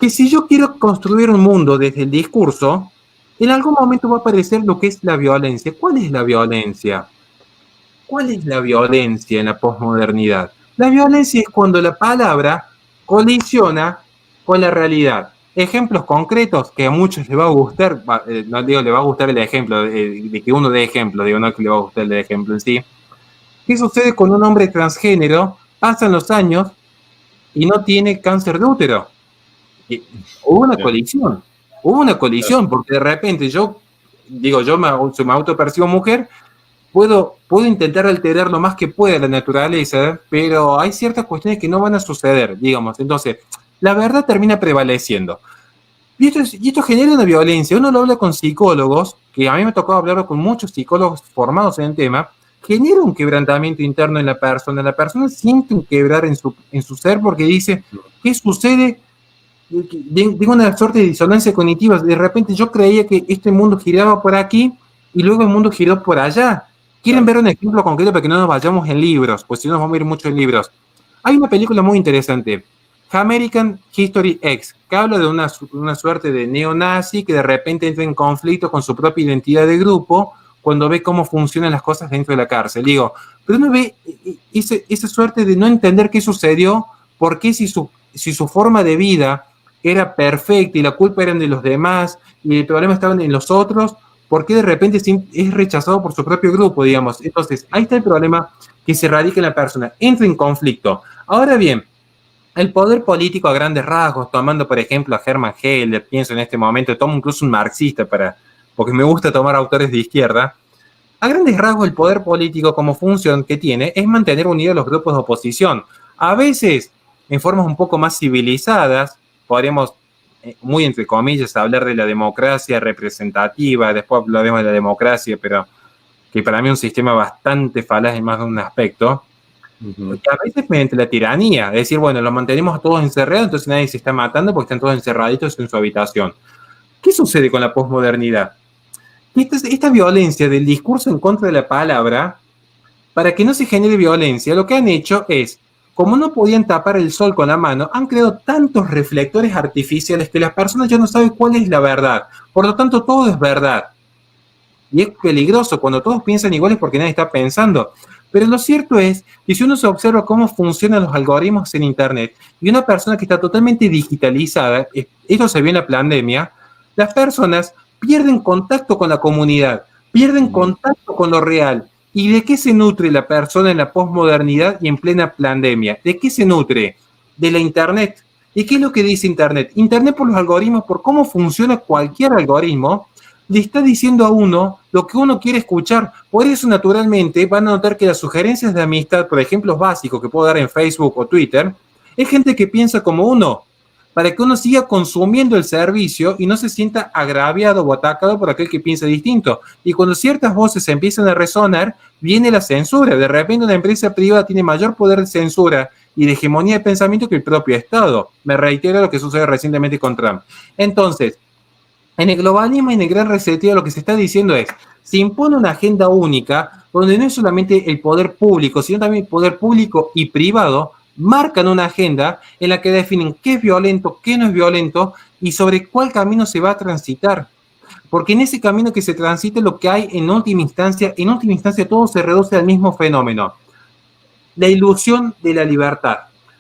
Que si yo quiero construir un mundo desde el discurso, en algún momento va a aparecer lo que es la violencia. ¿Cuál es la violencia? ¿Cuál es la violencia en la posmodernidad? La violencia es cuando la palabra colisiona con la realidad. Ejemplos concretos que a muchos les va a gustar, no digo le va a gustar el ejemplo, de que uno dé ejemplo, digo no que le va a gustar el ejemplo en sí. ¿Qué sucede con un hombre transgénero? Pasan los años y no tiene cáncer de útero. Hubo una colisión, porque de repente yo me autopercibo mujer, puedo intentar alterar lo más que pueda la naturaleza, pero hay ciertas cuestiones que no van a suceder, digamos. Entonces, la verdad termina prevaleciendo. Y esto genera una violencia. Uno lo habla con psicólogos, que a mí me tocó hablar con muchos psicólogos formados en el tema, genera un quebrantamiento interno en la persona. La persona siente un quebrar en su ser porque dice, ¿qué sucede? Tengo una suerte de disonancia cognitiva. De repente yo creía que este mundo giraba por aquí y luego el mundo giró por allá. ¿Quieren ver un ejemplo concreto para que no nos vayamos en libros? Pues si no nos vamos a ir mucho en libros. Hay una película muy interesante, American History X, que habla de una suerte de neonazi que de repente entra en conflicto con su propia identidad de grupo cuando ve cómo funcionan las cosas dentro de la cárcel. Digo, pero uno ve esa suerte de no entender qué sucedió, por qué si su forma de vida era perfecta y la culpa era de los demás y el problema estaba en los otros, ¿por qué de repente es rechazado por su propio grupo, digamos? Entonces, ahí está el problema que se radica en la persona, entra en conflicto. Ahora bien, el poder político a grandes rasgos, tomando por ejemplo a Hermann Heller, pienso en este momento, tomo incluso un marxista porque me gusta tomar autores de izquierda. A grandes rasgos, el poder político como función que tiene es mantener unidos los grupos de oposición. A veces, en formas un poco más civilizadas, podríamos, muy entre comillas, hablar de la democracia representativa, después hablaremos de la democracia, pero que para mí es un sistema bastante falaz en más de un aspecto. Uh-huh. A veces mediante la tiranía, es decir, bueno, los mantenemos todos encerrados, entonces nadie se está matando porque están todos encerraditos en su habitación. ¿Qué sucede con la posmodernidad? Esta violencia del discurso en contra de la palabra, para que no se genere violencia, lo que han hecho es, como no podían tapar el sol con la mano, han creado tantos reflectores artificiales que las personas ya no saben cuál es la verdad. Por lo tanto, todo es verdad. Y es peligroso cuando todos piensan iguales porque nadie está pensando. Pero lo cierto es que si uno se observa cómo funcionan los algoritmos en Internet y una persona que está totalmente digitalizada, esto se vio en la pandemia, las personas pierden contacto con la comunidad, pierden contacto con lo real. ¿Y de qué se nutre la persona en la posmodernidad y en plena pandemia? ¿De qué se nutre? De la Internet. ¿Y qué es lo que dice Internet? Internet, por los algoritmos, por cómo funciona cualquier algoritmo, le está diciendo a uno lo que uno quiere escuchar. Por eso, naturalmente, van a notar que las sugerencias de amistad, por ejemplo, básicos que puedo dar en Facebook o Twitter, es gente que piensa como uno, para que uno siga consumiendo el servicio y no se sienta agraviado o atacado por aquel que piensa distinto. Y cuando ciertas voces empiezan a resonar, viene la censura. De repente una empresa privada tiene mayor poder de censura y de hegemonía de pensamiento que el propio Estado. Me reitero lo que sucede recientemente con Trump. Entonces, en el globalismo y en el gran reseteo lo que se está diciendo es, se impone una agenda única donde no es solamente el poder público, sino también el poder público y privado marcan una agenda en la que definen qué es violento, qué no es violento y sobre cuál camino se va a transitar. Porque en ese camino que se transite lo que hay en última instancia todo se reduce al mismo fenómeno. La ilusión de la libertad.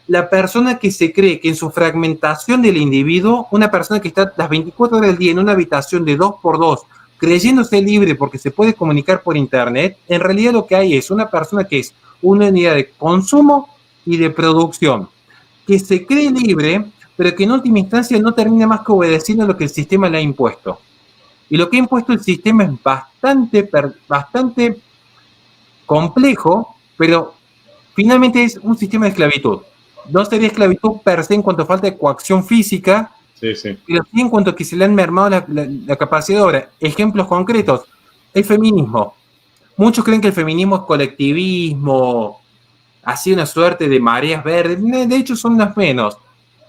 La persona que se cree que en su fragmentación del individuo, una persona que está las 24 horas del día en una habitación de 2x2, creyéndose libre porque se puede comunicar por internet, en realidad lo que hay es una persona que es una unidad de consumo y de producción, que se cree libre, pero que en última instancia no termina más que obedeciendo a lo que el sistema le ha impuesto. Y lo que ha impuesto el sistema es bastante complejo, pero finalmente es un sistema de esclavitud. No sería esclavitud per se en cuanto a falta de coacción física, sí. pero sí en cuanto a que se le han mermado la capacidad de obra. Ejemplos concretos, el feminismo. Muchos creen que el feminismo es colectivismo, así una suerte de mareas verdes. De hecho, son las menos.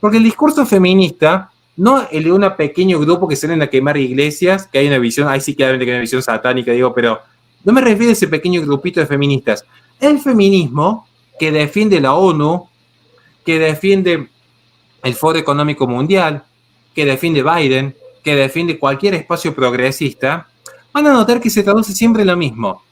Porque el discurso feminista, no el de un pequeño grupo que salen a quemar iglesias, que hay una visión, ahí sí claramente que hay una visión satánica, digo, pero no me refiero a ese pequeño grupito de feministas. El feminismo que defiende la ONU, que defiende el Foro Económico Mundial, que defiende Biden, que defiende cualquier espacio progresista, van a notar que se traduce siempre lo mismo.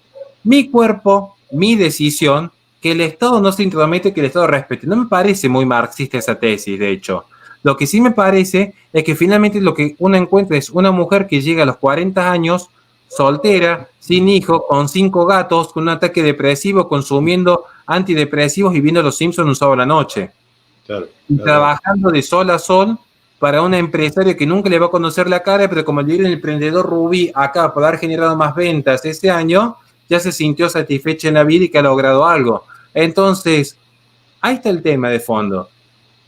Mi cuerpo, mi decisión, que el Estado no se intromete, que el Estado respete. No me parece muy marxista esa tesis, de hecho. Lo que sí me parece es que finalmente lo que uno encuentra es una mujer que llega a los 40 años, soltera, sin hijo, con 5 gatos, con un ataque depresivo, consumiendo antidepresivos y viendo Los Simpsons un sábado a la noche. Claro. Y trabajando de sol a sol para una empresaria que nunca le va a conocer la cara, pero como el líder emprendedor Rubí acá por haber generado más ventas ese año, ya se sintió satisfecha en la vida y que ha logrado algo. Entonces, ahí está el tema de fondo.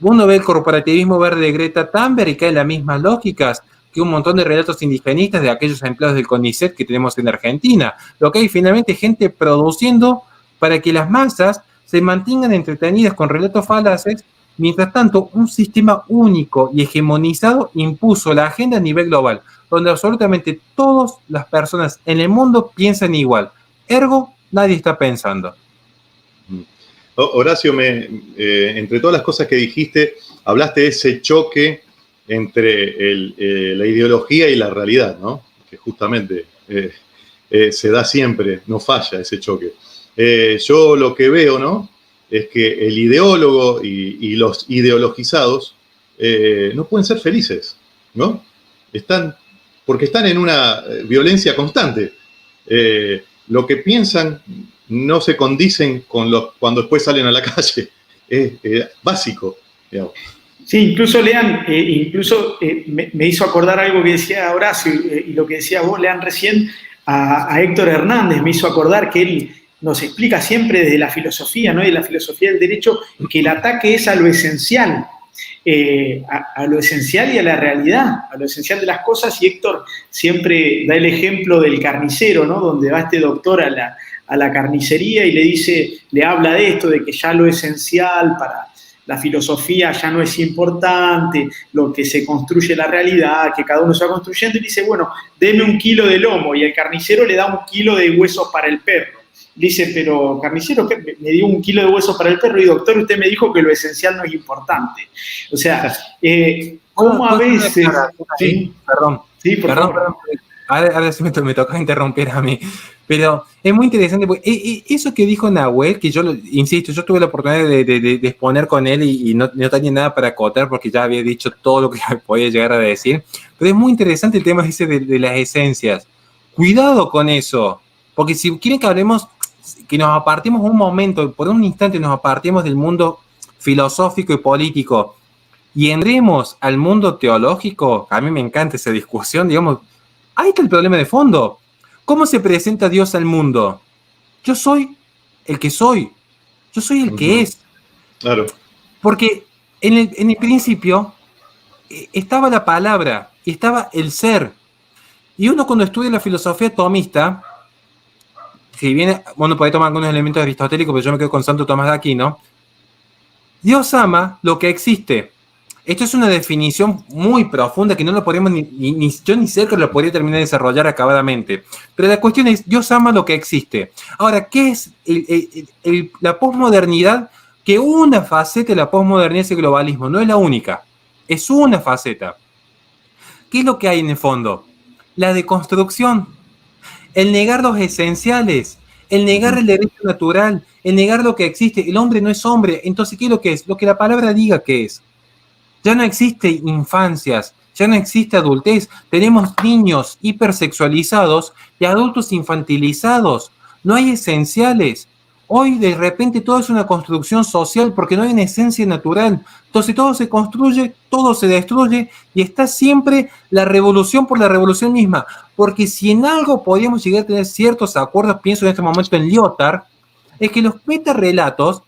Uno ve el corporativismo verde de Greta Thunberg y cae en las mismas lógicas que un montón de relatos indigenistas de aquellos empleados del CONICET que tenemos en Argentina. Lo que hay finalmente gente produciendo para que las masas se mantengan entretenidas con relatos falaces. Mientras tanto, un sistema único y hegemonizado impuso la agenda a nivel global, donde absolutamente todas las personas en el mundo piensan igual. Ergo, nadie está pensando. Horacio, entre todas las cosas que dijiste, hablaste de ese choque entre la ideología y la realidad, ¿no? Que justamente se da siempre, no falla ese choque. Yo lo que veo, ¿no?, es que el ideólogo y los ideologizados no pueden ser felices, ¿no? Porque están en una violencia constante. Lo que piensan no se condicen con cuando después salen a la calle. Es básico, digamos. Sí, incluso Lean, me hizo acordar algo que decía Horacio y lo que decía vos, Lean, recién a Héctor Hernández, me hizo acordar que él nos explica siempre desde la filosofía, ¿no?, y de la filosofía del derecho, que el ataque es a lo esencial, a lo esencial y a la realidad, a lo esencial de las cosas, y Héctor siempre da el ejemplo del carnicero, ¿no?, donde va este doctor a la carnicería y le habla de esto, de que ya lo esencial para la filosofía ya no es importante, lo que se construye la realidad, que cada uno se va construyendo, y dice, bueno, deme 1 kilo de lomo, y el carnicero le da 1 kilo de huesos para el perro. Dice, pero carnicero, ¿qué? Me dio 1 kilo de huesos para el perro, y doctor, usted me dijo que lo esencial no es importante. O sea, ¿cómo a veces? Sí, perdón. Sí, por favor. Ahora sí me toca interrumpir a mí. Pero es muy interesante, porque eso que dijo Nahuel, que insisto, yo tuve la oportunidad de exponer con él y no tenía nada para acotar porque ya había dicho todo lo que podía llegar a decir. Pero es muy interesante el tema ese de las esencias. Cuidado con eso, porque si quieren que hablemos, que nos apartemos un momento, por un instante nos apartemos del mundo filosófico y político y entremos al mundo teológico, a mí me encanta esa discusión, digamos, ahí está el problema de fondo. ¿Cómo se presenta Dios al mundo? Yo soy el que soy. Yo soy el que es. Claro. Porque en el principio estaba la palabra, estaba el ser. Y uno cuando estudia la filosofía tomista, si bien uno puede tomar algunos elementos aristotélicos, pero yo me quedo con Santo Tomás de Aquino, Dios ama lo que existe. Esto es una definición muy profunda que no lo podemos yo ni cerca lo podría terminar de desarrollar acabadamente. Pero la cuestión es, Dios ama lo que existe. Ahora, ¿qué es la posmodernidad? Que una faceta de la posmodernidad es el globalismo, no es la única. Es una faceta. ¿Qué es lo que hay en el fondo? La deconstrucción, el negar los esenciales, el negar el derecho natural, el negar lo que existe. El hombre no es hombre. Entonces, ¿qué es lo que es? Lo que la palabra diga que es. Ya no existe infancias, ya no existe adultez. Tenemos niños hipersexualizados y adultos infantilizados. No hay esenciales. Hoy de repente todo es una construcción social porque no hay una esencia natural. Entonces todo se construye, todo se destruye y está siempre la revolución por la revolución misma. Porque si en algo podríamos llegar a tener ciertos acuerdos, pienso en este momento en Lyotard, es que los metarrelatos,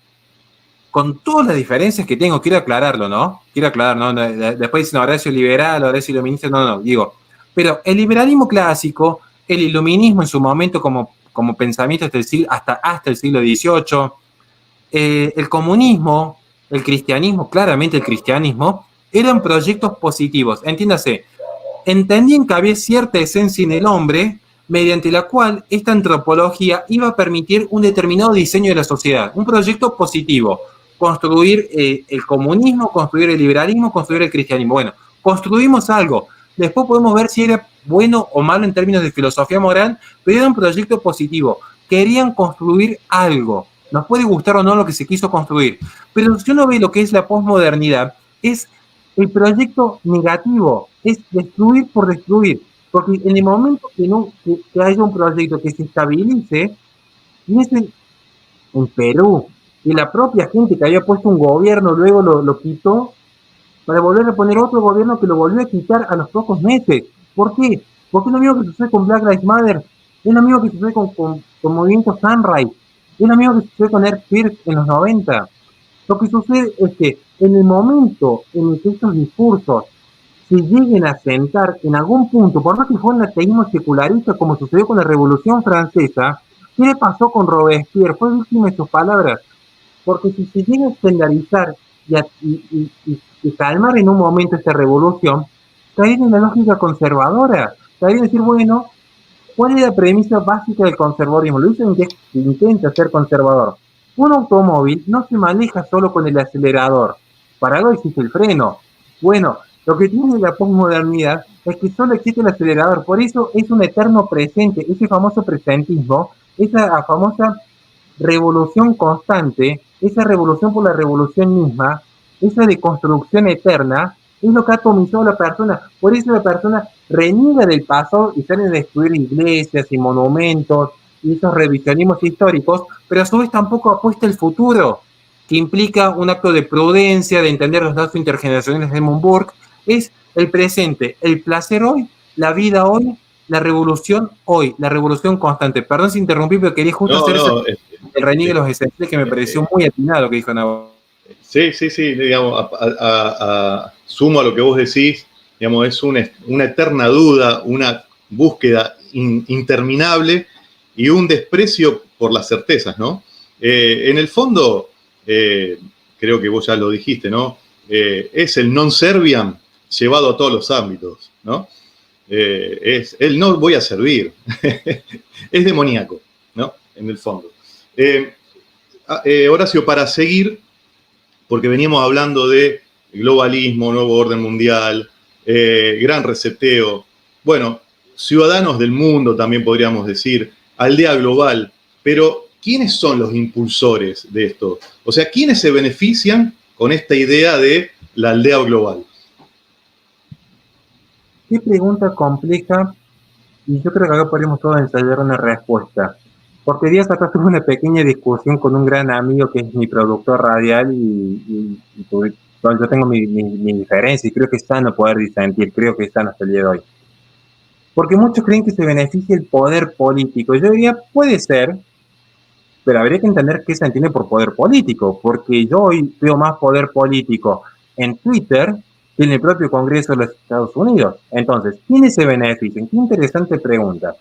con todas las diferencias que tengo, quiero aclararlo, ¿no? Después dicen Horacio liberal, Horacio iluminista, no, digo. Pero el liberalismo clásico, el iluminismo en su momento como pensamiento hasta el siglo XVIII, el comunismo, el cristianismo, claramente el cristianismo, eran proyectos positivos. Entiéndase, entendían que había cierta esencia en el hombre mediante la cual esta antropología iba a permitir un determinado diseño de la sociedad, un proyecto positivo. Construir el comunismo, construir el liberalismo, construir el cristianismo. Bueno, construimos algo. Después podemos ver si era bueno o malo en términos de filosofía moral, pero era un proyecto positivo. Querían construir algo. Nos puede gustar o no lo que se quiso construir. Pero si uno ve lo que es la posmodernidad, es el proyecto negativo, es destruir por destruir. Porque en el momento que haya un proyecto que se estabilice, en Perú, y la propia gente que había puesto un gobierno luego lo quitó para volver a poner otro gobierno que lo volvió a quitar a los pocos meses. ¿Por qué? Porque es lo mismo que sucede con Black Lives Matter, es lo mismo que sucede con Movimiento Sunrise, es lo mismo que sucede con Eric Pierce en los 90. Lo que sucede es que en el momento en el que estos discursos se lleguen a sentar en algún punto, por más que fue un ateísmo secularista como sucedió con la Revolución Francesa, ¿qué le pasó con Robespierre? Fue víctima de sus palabras. Porque si se llega a estandarizar y calmar en un momento esta revolución, caer en la lógica conservadora, caer en decir, bueno, ¿cuál es la premisa básica del conservadorismo? Lo dicen que intenta ser conservador. Un automóvil no se maneja solo con el acelerador, para algo existe el freno. Bueno, Lo que tiene la posmodernidad es que solo existe el acelerador, por eso es un eterno presente, ese famoso presentismo, esa famosa revolución constante, esa revolución por la revolución misma, esa deconstrucción eterna, es lo que ha atomizado a la persona. Por eso la persona reniega del pasado y sale a destruir iglesias y monumentos y esos revisionismos históricos, pero a su vez tampoco apuesta el futuro, que implica un acto de prudencia, de entender los datos intergeneracionales de Edmund Burke. Es el presente, el placer hoy, la vida hoy, la revolución hoy, la revolución constante. Perdón si interrumpí, pero quería justo No, hacer no, el reniegue de los esenciales que me pareció muy atinado que dijo Navarro. sí, digamos, sumo a lo que vos decís, digamos, es una eterna duda, una búsqueda interminable y un desprecio por las certezas, ¿no? En el fondo, creo que vos ya lo dijiste, ¿no? Es el non serviam llevado a todos los ámbitos, ¿no? Es el no voy a servir, es demoníaco, ¿no? En el fondo. Horacio, para seguir, porque veníamos hablando de globalismo, nuevo orden mundial, gran reseteo, bueno, ciudadanos del mundo también podríamos decir, aldea global, pero ¿quiénes son los impulsores de esto? O sea, ¿quiénes se benefician con esta idea de la aldea global? Qué pregunta compleja, y yo creo que acá podríamos todos ensayar una respuesta. Porque días atrás tuve una pequeña discusión con un gran amigo que es mi productor radial y yo tengo mi diferencia y creo que es sano poder disentir, creo que es sano hasta el día de hoy. Porque muchos creen que se beneficia el poder político. Yo diría, puede ser, pero habría que entender qué se entiende por poder político, porque yo hoy veo más poder político en Twitter que en el propio Congreso de los Estados Unidos. Entonces, ¿quiénes se benefician? Qué interesante pregunta.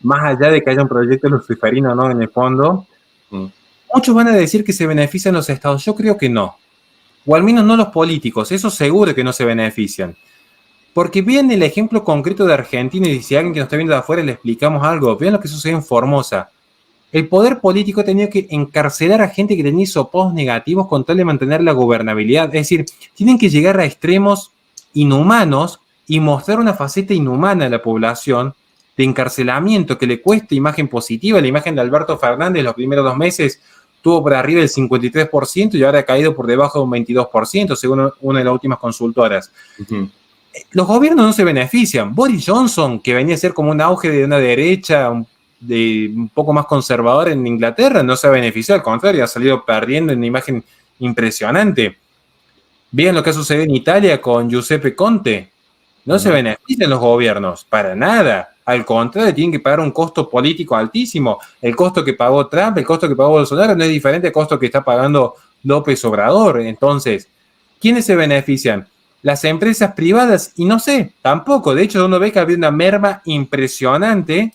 Más allá de que haya un proyecto luciferino o no en el fondo, muchos van a decir que se benefician los estados. Yo creo que no. O al menos no los políticos. Eso seguro que no se benefician. Porque vean el ejemplo concreto de Argentina y si a alguien que nos está viendo de afuera le explicamos algo, vean lo que sucede en Formosa. El poder político ha tenido que encarcelar a gente que tenía hisopos negativos con tal de mantener la gobernabilidad. Es decir, tienen que llegar a extremos inhumanos y mostrar una faceta inhumana a la población de encarcelamiento que le cuesta imagen positiva. La imagen de Alberto Fernández los primeros 2 meses tuvo por arriba del 53% y ahora ha caído por debajo de un 22%, según una de las últimas consultoras. Los gobiernos no se benefician. Boris Johnson, que venía a ser como un auge de una derecha un poco más conservadora en Inglaterra, no se ha beneficiado, al contrario, ha salido perdiendo en una imagen impresionante. Vean lo que ha sucedido en Italia con Giuseppe Conte. No se benefician los gobiernos, para nada. Al contrario, tienen que pagar un costo político altísimo. El costo que pagó Trump, el costo que pagó Bolsonaro no es diferente al costo que está pagando López Obrador. Entonces, ¿quiénes se benefician? Las empresas privadas, y no sé, tampoco. De hecho, uno ve que había una merma impresionante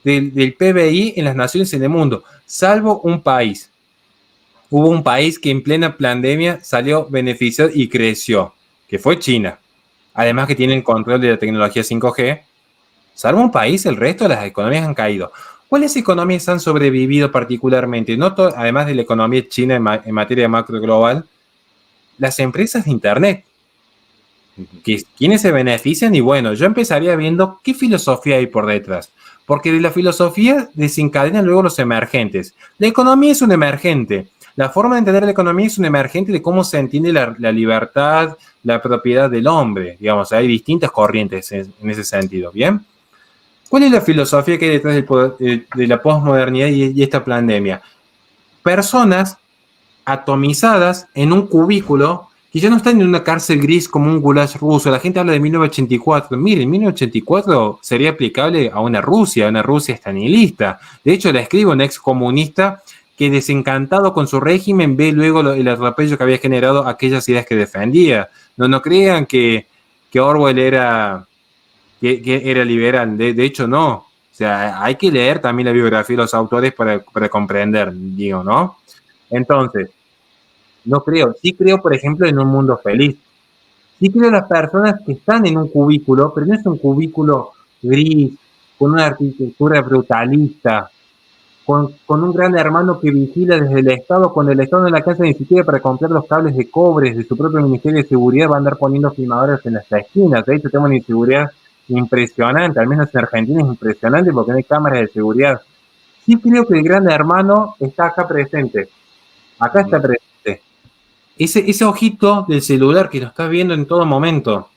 del PBI en las naciones en el mundo, salvo un país. Hubo un país que en plena pandemia salió beneficiado y creció, que fue China. Además que tienen control de la tecnología 5G. Salvo un país, el resto de las economías han caído. ¿Cuáles economías han sobrevivido particularmente? Además de la economía china en materia de macro global, las empresas de Internet. ¿Quiénes se benefician? Y bueno, yo empezaría viendo qué filosofía hay por detrás. Porque de la filosofía desencadenan luego los emergentes. La economía es un emergente. La forma de entender la economía es un emergente de cómo se entiende la libertad, la propiedad del hombre. Digamos, hay distintas corrientes en ese sentido, ¿bien? ¿Cuál es la filosofía que hay detrás de la posmodernidad y esta pandemia? Personas atomizadas en un cubículo que ya no están en una cárcel gris como un goulash ruso. La gente habla de 1984. Miren, 1984 sería aplicable a una Rusia estanilista. De hecho, la escribe un ex comunista que, desencantado con su régimen, ve luego el atropello que había generado aquellas ideas que defendía. No crean que Orwell era liberal. De hecho, no. O sea, hay que leer también la biografía de los autores para comprender, digo, ¿no? Entonces, no creo. Sí creo, por ejemplo, en un mundo feliz. Sí creo en las personas que están en un cubículo, pero no es un cubículo gris, con una arquitectura brutalista. con un gran hermano que vigila desde el Estado, cuando el Estado no le alcanza ni siquiera para comprar los cables de cobre de su propio Ministerio de Seguridad, va a andar poniendo filmadores en las esquinas. De hecho, tenemos una inseguridad impresionante, al menos en Argentina es impresionante porque no hay cámaras de seguridad. Sí creo que el gran hermano está acá presente. Acá está presente. Ese ojito del celular que lo está viendo en todo momento.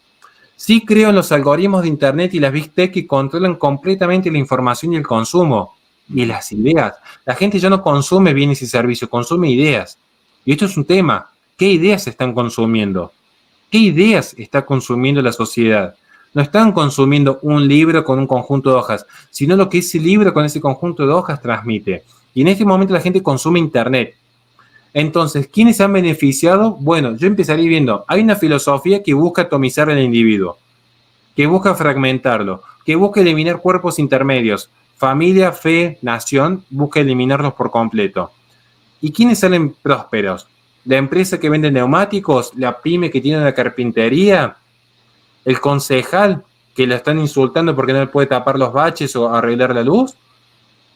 Sí creo en los algoritmos de Internet y las Big Tech que controlan completamente la información y el consumo. Y las ideas. La gente ya no consume bienes y servicios, consume ideas. Y esto es un tema. ¿Qué ideas se están consumiendo? ¿Qué ideas está consumiendo la sociedad? No están consumiendo un libro con un conjunto de hojas, sino lo que ese libro con ese conjunto de hojas transmite. Y en este momento la gente consume Internet. Entonces, ¿quiénes se han beneficiado? Bueno, yo empezaría viendo, hay una filosofía que busca atomizar al individuo, que busca fragmentarlo, que busca eliminar cuerpos intermedios. Familia, fe, nación, busca eliminarlos por completo. ¿Y quiénes salen prósperos? La empresa que vende neumáticos, la pyme que tiene una carpintería, el concejal que la están insultando porque no puede tapar los baches o arreglar la luz,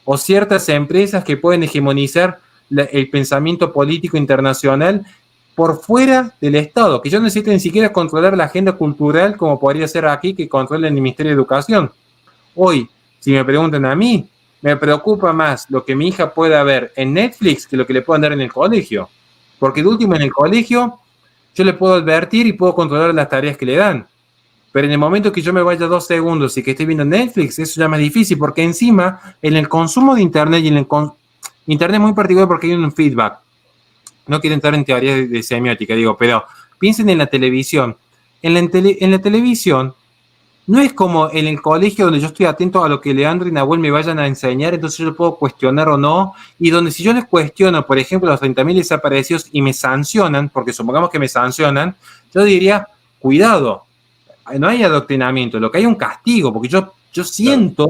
o ciertas empresas que pueden hegemonizar el pensamiento político internacional por fuera del Estado, que yo no necesito ni siquiera controlar la agenda cultural como podría ser aquí que controla el Ministerio de Educación. Hoy, si me preguntan a mí, me preocupa más lo que mi hija pueda ver en Netflix que lo que le puedan dar en el colegio. Porque de último en el colegio yo le puedo advertir y puedo controlar las tareas que le dan. Pero en el momento que yo me vaya 2 segundos y que esté viendo Netflix, eso ya es más difícil, porque encima en el consumo de Internet y en el Internet es muy particular porque hay un feedback. No quiero entrar en teoría de semiótica, pero piensen en la televisión. En la televisión no es como en el colegio donde yo estoy atento a lo que Leandro y Nahuel me vayan a enseñar, entonces yo lo puedo cuestionar o no, y donde si yo les cuestiono, por ejemplo, los 30.000 desaparecidos y me sancionan, porque supongamos que me sancionan, yo diría, cuidado, no hay adoctrinamiento, lo que hay es un castigo, porque yo siento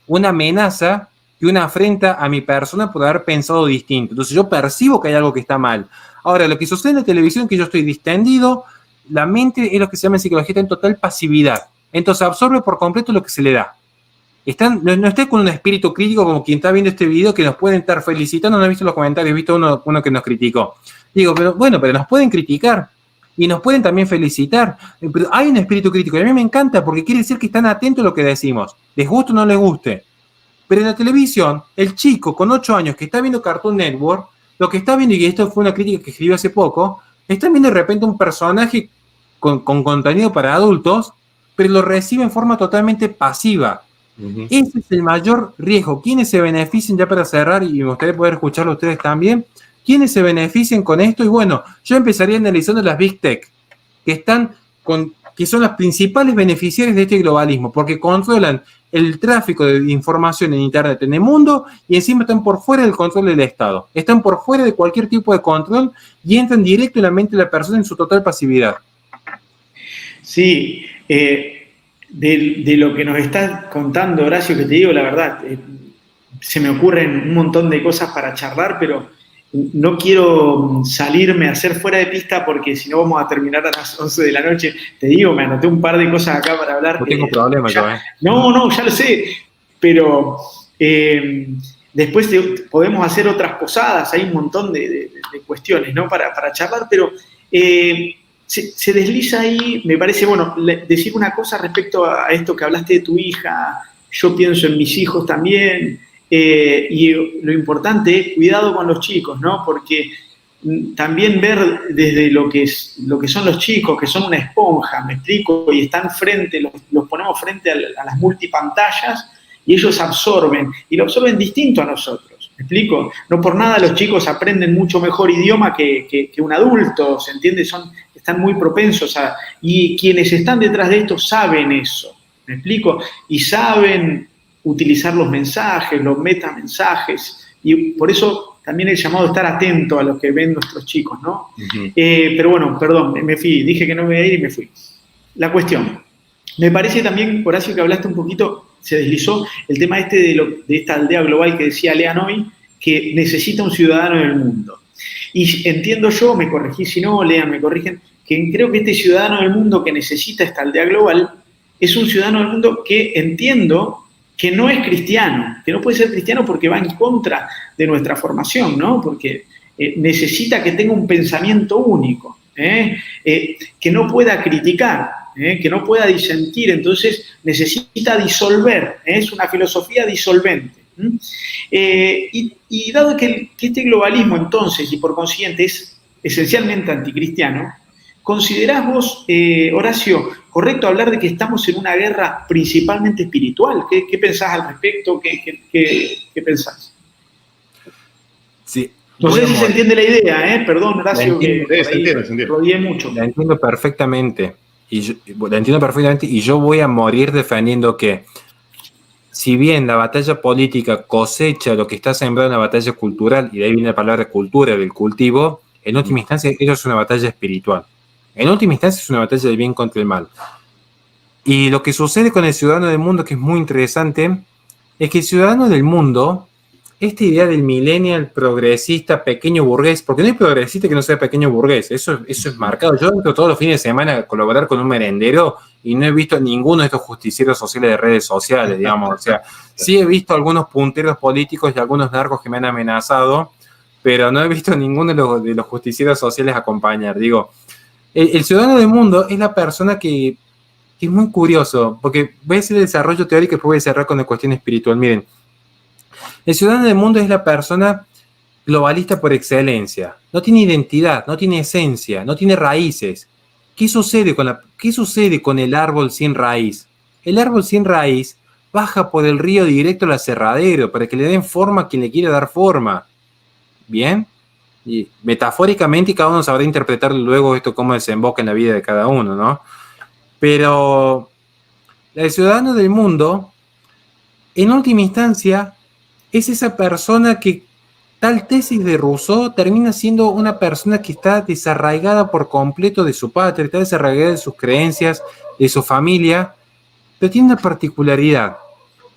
una amenaza y una afrenta a mi persona por haber pensado distinto. Entonces yo percibo que hay algo que está mal. Ahora, lo que sucede en la televisión es que yo estoy distendido, la mente es lo que se llama en psicología, está en total pasividad. Entonces absorbe por completo lo que se le da. No está con un espíritu crítico como quien está viendo este video que nos pueden estar felicitando. No he visto los comentarios, he visto uno que nos criticó. Digo, pero nos pueden criticar y nos pueden también felicitar. Pero hay un espíritu crítico y a mí me encanta porque quiere decir que están atentos a lo que decimos. Les guste o no les guste. Pero en la televisión, el chico con 8 años que está viendo Cartoon Network, lo que está viendo, y esto fue una crítica que escribió hace poco, está viendo de repente un personaje con contenido para adultos, pero lo recibe en forma totalmente pasiva. Uh-huh. Ese es el mayor riesgo. ¿Quiénes se benefician, ya para cerrar, y me gustaría poder escucharlo a ustedes también, quiénes se benefician con esto? Y bueno, yo empezaría analizando las Big Tech, que son las principales beneficiarias de este globalismo, porque controlan el tráfico de información en Internet en el mundo y encima están por fuera del control del Estado. Están por fuera de cualquier tipo de control y entran directo en la mente de la persona en su total pasividad. Sí, de lo que nos estás contando, Horacio, que te digo la verdad, se me ocurren un montón de cosas para charlar, pero no quiero salirme a hacer fuera de pista porque si no vamos a terminar a las 11 de la noche. Te digo, me anoté un par de cosas acá para hablar. No tengo problema yo, No, ya lo sé, pero después podemos hacer otras posadas, hay un montón de cuestiones, ¿no? para charlar, pero se desliza ahí, me parece, bueno, decir una cosa respecto a esto que hablaste de tu hija. Yo pienso en mis hijos también. Y lo importante es cuidado con los chicos, ¿no? Porque también ver desde lo que son los chicos, que son una esponja, me explico, y están los ponemos frente a las multipantallas y ellos absorben, y lo absorben distinto a nosotros, ¿me explico? No por nada los chicos aprenden mucho mejor idioma que un adulto, ¿se entiende? Están muy propensos y quienes están detrás de esto saben eso, ¿me explico? Y saben utilizar los mensajes, los metamensajes, y por eso también el llamado a estar atento a lo que ven nuestros chicos, ¿no? Uh-huh. Pero bueno, perdón, me fui, dije que no me iba a ir y me fui. La cuestión, me parece también, Horacio, que hablaste un poquito, se deslizó el tema de esta aldea global que decía Lean hoy, que necesita un ciudadano en el mundo. Y entiendo yo, me corregí si no, Lean, me corrigen, que creo que este ciudadano del mundo que necesita esta aldea global es un ciudadano del mundo que entiendo que no es cristiano, que no puede ser cristiano porque va en contra de nuestra formación, ¿no? Porque necesita que tenga un pensamiento único, que no pueda criticar, que no pueda disentir, entonces necesita disolver, es una filosofía disolvente. Y dado que este globalismo entonces, y por consiguiente es esencialmente anticristiano, ¿considerás vos, Horacio, correcto hablar de que estamos en una guerra principalmente espiritual? ¿Qué pensás al respecto? ¿Qué pensás? Sí. No sé si se entiende la idea, perdón, Horacio, que se entiende. rodeé mucho. La entiendo perfectamente. Y yo voy a morir defendiendo que, si bien la batalla política cosecha lo que está sembrado en la batalla cultural, y de ahí viene la palabra cultura, del cultivo, en última instancia eso es una batalla espiritual. En última instancia es una batalla del bien contra el mal. Y lo que sucede con el ciudadano del mundo, que es muy interesante, es que el ciudadano del mundo, esta idea del millennial progresista pequeño burgués, porque no hay progresista que no sea pequeño burgués, eso es marcado. Yo entro todos los fines de semana a colaborar con un merendero y no he visto ninguno de estos justicieros sociales de redes sociales, digamos. O sea, sí he visto algunos punteros políticos y algunos narcos que me han amenazado, pero no he visto ninguno de los justicieros sociales acompañar. Digo, el ciudadano del mundo es la persona que es muy curioso, porque voy a hacer el desarrollo teórico y después voy a cerrar con la cuestión espiritual. Miren, el ciudadano del mundo es la persona globalista por excelencia. No tiene identidad, no tiene esencia, no tiene raíces. ¿Qué sucede con el árbol sin raíz? El árbol sin raíz baja por el río directo al aserradero para que le den forma a quien le quiere dar forma. ¿Bien? Y metafóricamente, cada uno sabrá interpretar luego esto cómo desemboca en la vida de cada uno, ¿no? Pero el ciudadano del mundo, en última instancia, es esa persona que, tal tesis de Rousseau, termina siendo una persona que está desarraigada por completo de su patria, está desarraigada de sus creencias, de su familia, pero tiene una particularidad.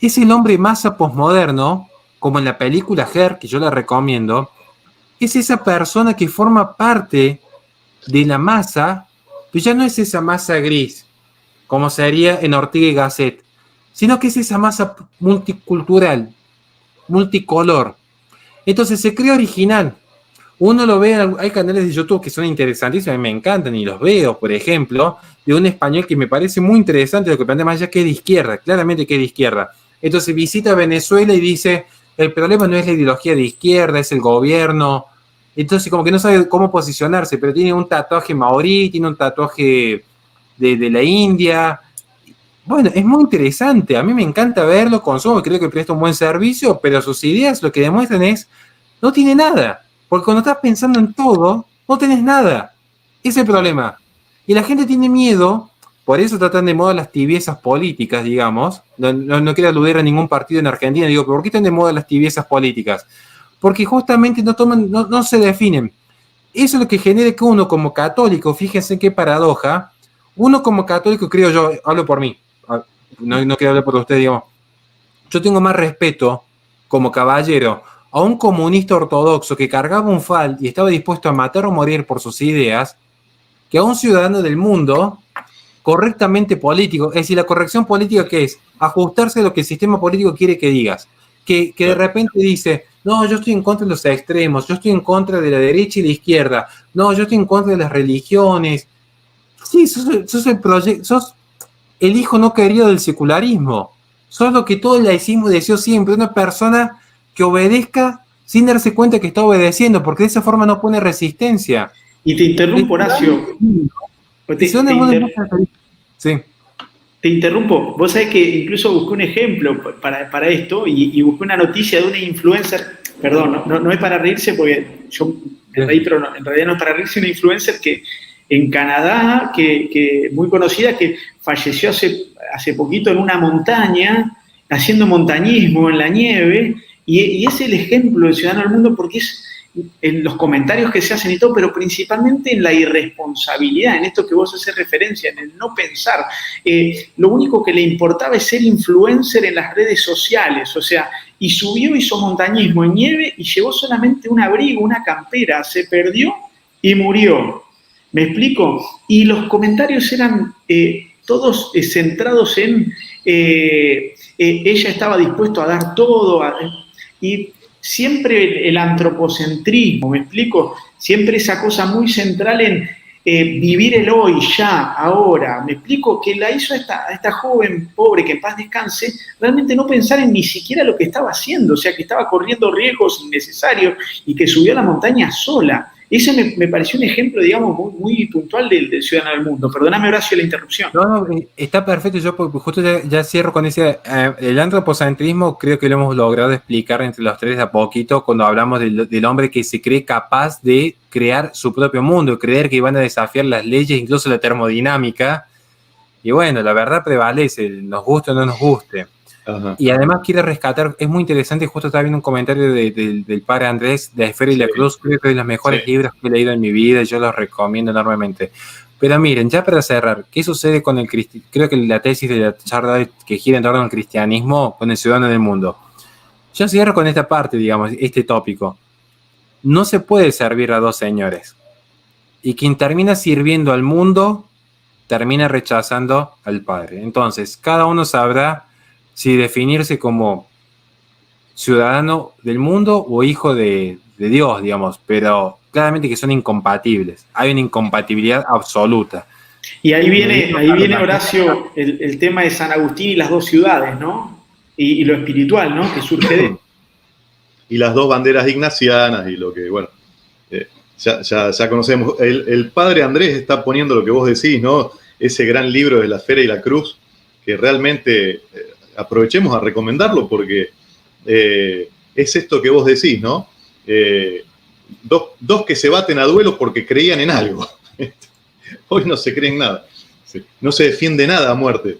Es el hombre masa posmoderno, como en la película Her, que yo la recomiendo, es esa persona que forma parte de la masa, pero ya no es esa masa gris, como sería en Ortega y Gasset, sino que es esa masa multicultural, multicolor. Entonces se crea original. Uno lo ve, hay canales de YouTube que son interesantísimos, a mí me encantan y los veo, por ejemplo, de un español que me parece muy interesante lo que plantea, más allá que es de izquierda, claramente que es de izquierda. Entonces visita Venezuela y dice, el problema no es la ideología de izquierda, es el gobierno. Entonces como que no sabe cómo posicionarse, pero tiene un tatuaje maorí, tiene un tatuaje de la India. Bueno, es muy interesante, a mí me encanta verlo, consumo, creo que presta un buen servicio, pero sus ideas lo que demuestran es, no tiene nada, porque cuando estás pensando en todo, no tenés nada. Ese es el problema. Y la gente tiene miedo, por eso tratan de moda las tibiezas políticas, digamos. No quiero aludir a ningún partido en Argentina, digo, ¿por qué están de moda las tibiezas políticas? Porque justamente no se definen. Eso es lo que genera que uno como católico, fíjense qué paradoja, uno como católico, creo yo, hablo por mí, no quiero hablar por usted, digamos, yo tengo más respeto como caballero a un comunista ortodoxo que cargaba un fal y estaba dispuesto a matar o morir por sus ideas, que a un ciudadano del mundo correctamente político. Es decir, la corrección política, ¿qué es? Ajustarse a lo que el sistema político quiere que digas. Que de repente dice, no, yo estoy en contra de los extremos, yo estoy en contra de la derecha y la izquierda, no, yo estoy en contra de las religiones. Sí, sos el hijo no querido del secularismo. Sos lo que todo el laicismo deseó siempre, una persona que obedezca sin darse cuenta que está obedeciendo, porque de esa forma no pone resistencia. Y te interrumpo, Horacio. Sí. Te interrumpo. Vos sabés que incluso busqué un ejemplo para esto y busqué una noticia de una influencer, perdón, no es para reírse porque yo me reí, pero en realidad no es para reírse, una influencer que en Canadá, que muy conocida, que falleció hace poquito en una montaña, haciendo montañismo en la nieve, y es el ejemplo del ciudadano del mundo porque es en los comentarios que se hacen y todo, pero principalmente en la irresponsabilidad, en esto que vos haces referencia, en el no pensar. Lo único que le importaba es ser influencer en las redes sociales, o sea, y hizo montañismo en nieve y llevó solamente un abrigo, una campera, se perdió y murió. ¿Me explico? Y los comentarios eran todos centrados en ella estaba dispuesta a dar todo, y siempre el antropocentrismo, ¿me explico? Siempre esa cosa muy central en vivir el hoy, ya, ahora. Me explico que la hizo a esta joven pobre, que en paz descanse, realmente no pensar en ni siquiera lo que estaba haciendo, o sea, que estaba corriendo riesgos innecesarios y que subió a la montaña sola. Ese me pareció un ejemplo, digamos, muy, muy puntual del ciudadano del mundo. Perdóname, Horacio, la interrupción. No, está perfecto. Yo justo ya cierro con ese. El antropocentrismo creo que lo hemos logrado explicar entre los tres de a poquito cuando hablamos del hombre que se cree capaz de crear su propio mundo, creer que iban a desafiar las leyes, incluso la termodinámica. Y bueno, la verdad prevalece, nos guste o no nos guste. Ajá. Y además quiero rescatar, es muy interesante, justo estaba viendo un comentario del padre Andrés, de Esfera y la Cruz, creo que es de los mejores libros que he leído en mi vida, y yo los recomiendo enormemente. Pero miren, ya para cerrar, ¿qué sucede con el cristianismo? Creo que la tesis de la charla que gira en torno al cristianismo con el ciudadano del mundo. Yo cierro con esta parte, digamos, este tópico. No se puede servir a dos señores. Y quien termina sirviendo al mundo, termina rechazando al Padre. Entonces, cada uno sabrá si definirse como ciudadano del mundo o hijo de Dios, digamos, pero claramente que son incompatibles. Hay una incompatibilidad absoluta. Y ahí viene Horacio, el tema de San Agustín y las dos ciudades, ¿no? Y lo espiritual, ¿no? Que surge de... Y las dos banderas ignacianas y lo que, bueno, ya conocemos. El padre Andrés está poniendo lo que vos decís, ¿no? Ese gran libro de la Esfera y la Cruz, que realmente aprovechemos a recomendarlo porque es esto que vos decís, ¿no? Dos que se baten a duelo porque creían en algo. Hoy no se cree en nada. No se defiende nada a muerte.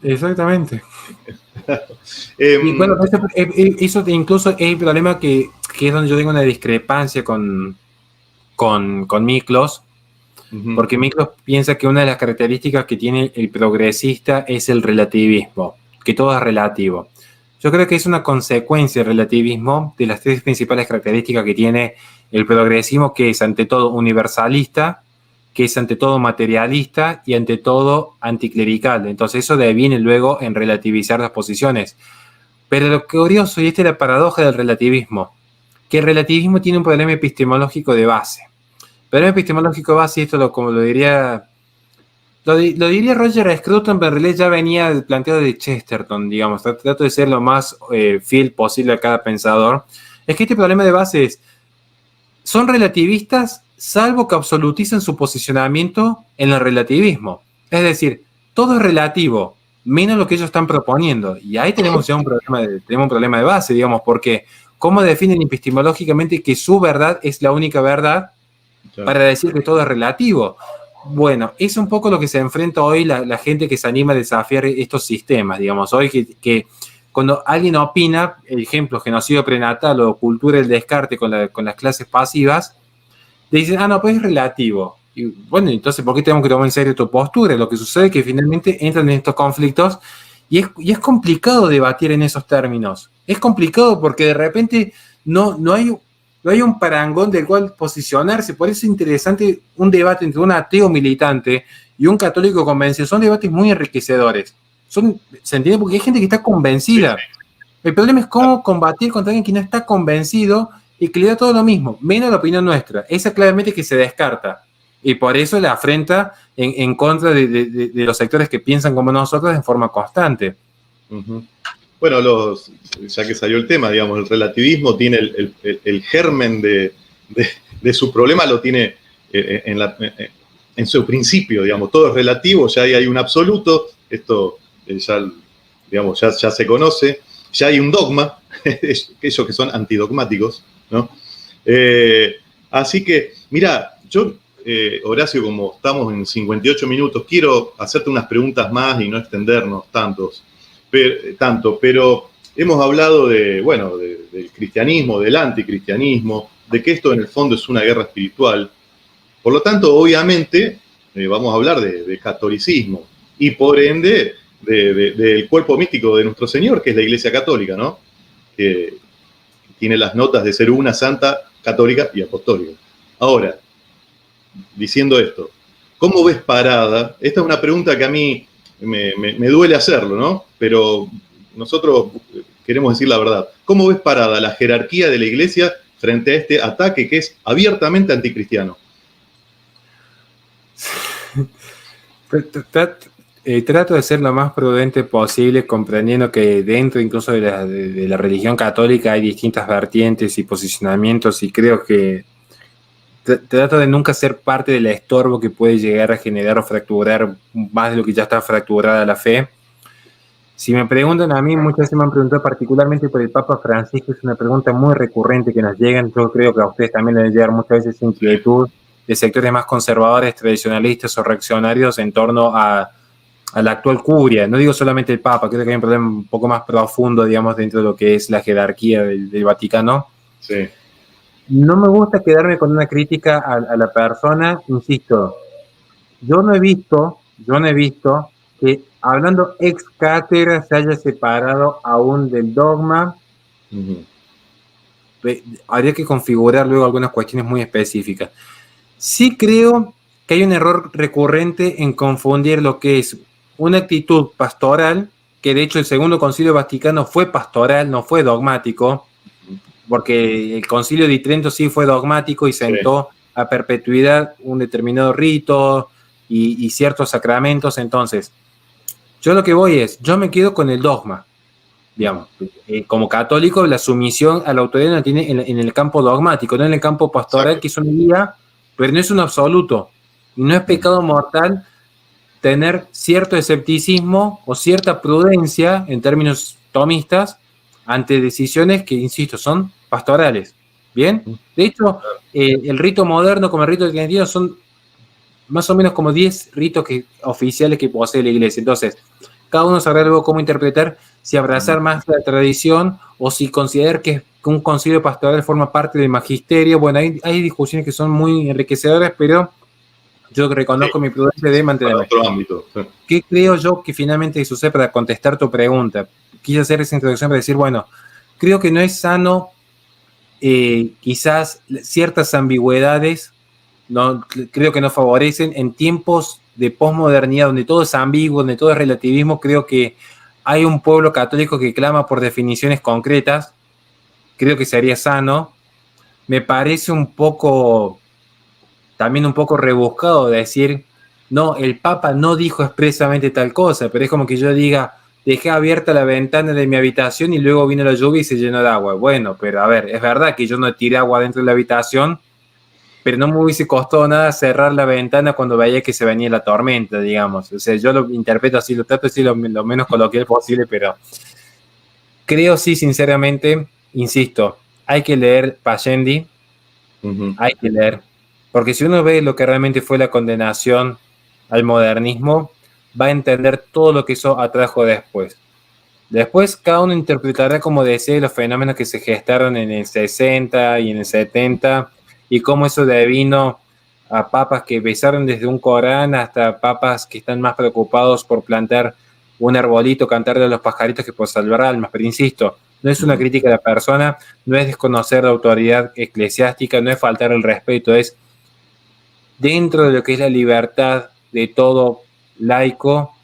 Exactamente. Y bueno, eso incluso es el problema que es donde yo tengo una discrepancia con Miklos, porque Miklos piensa que una de las características que tiene el progresista es el relativismo, que todo es relativo. Yo creo que es una consecuencia del relativismo de las tres principales características que tiene el progresismo, que es ante todo universalista, que es ante todo materialista y ante todo anticlerical. Entonces eso deviene luego en relativizar las posiciones. Pero lo curioso, y esta es la paradoja del relativismo, que el relativismo tiene un problema epistemológico de base. El problema epistemológico de base, y esto como lo diría Roger Scruton, pero en realidad ya venía planteado de Chesterton, digamos. Trato de ser lo más fiel posible a cada pensador. Es que este problema de base es, son relativistas salvo que absoluticen su posicionamiento en el relativismo. Es decir, todo es relativo, menos lo que ellos están proponiendo. Y ahí tenemos ya un problema de base, digamos, porque ¿cómo definen epistemológicamente que su verdad es la única verdad para decir que todo es relativo? Bueno, es un poco lo que se enfrenta hoy la gente que se anima a desafiar estos sistemas, digamos. Hoy que cuando alguien opina, el ejemplo, genocidio prenatal o cultura del descarte con las clases pasivas, le dicen, no, pues es relativo. Y bueno, entonces, ¿por qué tenemos que tomar en serio tu postura? Lo que sucede es que finalmente entran en estos conflictos y es complicado debatir en esos términos. Es complicado porque de repente no hay un parangón del cual posicionarse. Por eso es interesante un debate entre un ateo militante y un católico convencido. Son debates muy enriquecedores. ¿Se entiende? Porque hay gente que está convencida. El problema es cómo combatir contra alguien que no está convencido y que le da todo lo mismo, menos la opinión nuestra. Esa claramente que se descarta. Y por eso la afrenta en contra de los sectores que piensan como nosotros en forma constante. Uh-huh. Bueno, ya que salió el tema, digamos, el relativismo tiene el germen de su problema, lo tiene en su principio, digamos, todo es relativo, ya hay un absoluto, esto ya se conoce, ya hay un dogma, aquellos que son antidogmáticos, ¿no? Así que, mira, yo, Horacio, como estamos en 58 minutos, quiero hacerte unas preguntas más y no extendernos tanto, pero hemos hablado del cristianismo, del anticristianismo, de que esto en el fondo es una guerra espiritual. Por lo tanto, obviamente, vamos a hablar de catolicismo y por ende del cuerpo místico de nuestro Señor, que es la Iglesia Católica, ¿no? Que tiene las notas de ser una santa, católica y apostólica. Ahora, diciendo esto, ¿cómo ves parada? Esta es una pregunta que a mí me duele hacerlo, ¿no? Pero nosotros queremos decir la verdad. ¿Cómo ves parada la jerarquía de la Iglesia frente a este ataque que es abiertamente anticristiano? Trato de ser lo más prudente posible, comprendiendo que dentro incluso de la religión católica hay distintas vertientes y posicionamientos, y creo que trato de nunca ser parte del estorbo que puede llegar a generar o fracturar más de lo que ya está fracturada la fe. Si me preguntan a mí, muchas veces me han preguntado particularmente por el Papa Francisco, es una pregunta muy recurrente que nos llegan. Yo creo que a ustedes también les llegan muchas veces inquietud de sectores más conservadores, tradicionalistas o reaccionarios en torno a la actual curia. No digo solamente el Papa, creo que hay un problema un poco más profundo, digamos, dentro de lo que es la jerarquía del Vaticano. Sí. No me gusta quedarme con una crítica a la persona, insisto. Yo no he visto que, hablando ex cátedra, se haya separado aún del dogma. Habría que configurar luego algunas cuestiones muy específicas. Sí creo que hay un error recurrente en confundir lo que es una actitud pastoral, que de hecho el Segundo Concilio Vaticano fue pastoral, no fue dogmático, porque el Concilio de Trento sí fue dogmático y sentó a perpetuidad un determinado rito y ciertos sacramentos. Entonces, yo lo que voy es, yo me quedo con el dogma, digamos. Como católico, la sumisión a la autoridad la tiene en el campo dogmático, no en el campo pastoral. Exacto. Que es una guía, pero no es un absoluto. Y no es pecado mortal tener cierto escepticismo o cierta prudencia, en términos tomistas, ante decisiones que, insisto, son pastorales. ¿Bien? De hecho, el rito moderno como el rito tridentino son más o menos como 10 ritos oficiales que posee la Iglesia. Entonces, cada uno sabrá luego cómo interpretar, si abrazar más la tradición o si considerar que un concilio pastoral forma parte del magisterio. Bueno, hay discusiones que son muy enriquecedoras, pero yo reconozco mi prudencia de mantenerme. Otro ámbito. Sí. ¿Qué creo yo que finalmente sucede para contestar tu pregunta? Quise hacer esa introducción para decir, bueno, creo que no es sano quizás ciertas ambigüedades, no, creo que no favorecen en tiempos de posmodernidad, donde todo es ambiguo, donde todo es relativismo. Creo que hay un pueblo católico que clama por definiciones concretas. Creo que sería sano. Me parece también un poco rebuscado decir, no, el Papa no dijo expresamente tal cosa, pero es como que yo diga, dejé abierta la ventana de mi habitación y luego vino la lluvia y se llenó de agua. Bueno, pero a ver, es verdad que yo no tiré agua dentro de la habitación, pero no me hubiese costado nada cerrar la ventana cuando veía que se venía la tormenta, digamos. O sea, yo lo interpreto así, lo trato de decir lo menos coloquial posible, pero creo sí, sinceramente, insisto, hay que leer Pascendi, hay que leer, porque si uno ve lo que realmente fue la condenación al modernismo, va a entender todo lo que eso atrajo después. Después cada uno interpretará como desee los fenómenos que se gestaron en el 60 y en el 70, y cómo eso devino a papas que besaron desde un Corán hasta papas que están más preocupados por plantar un arbolito, cantarle a los pajaritos que por salvar almas. Pero insisto, no es una crítica a la persona, no es desconocer la autoridad eclesiástica, no es faltar el respeto, es dentro de lo que es la libertad de todo laico,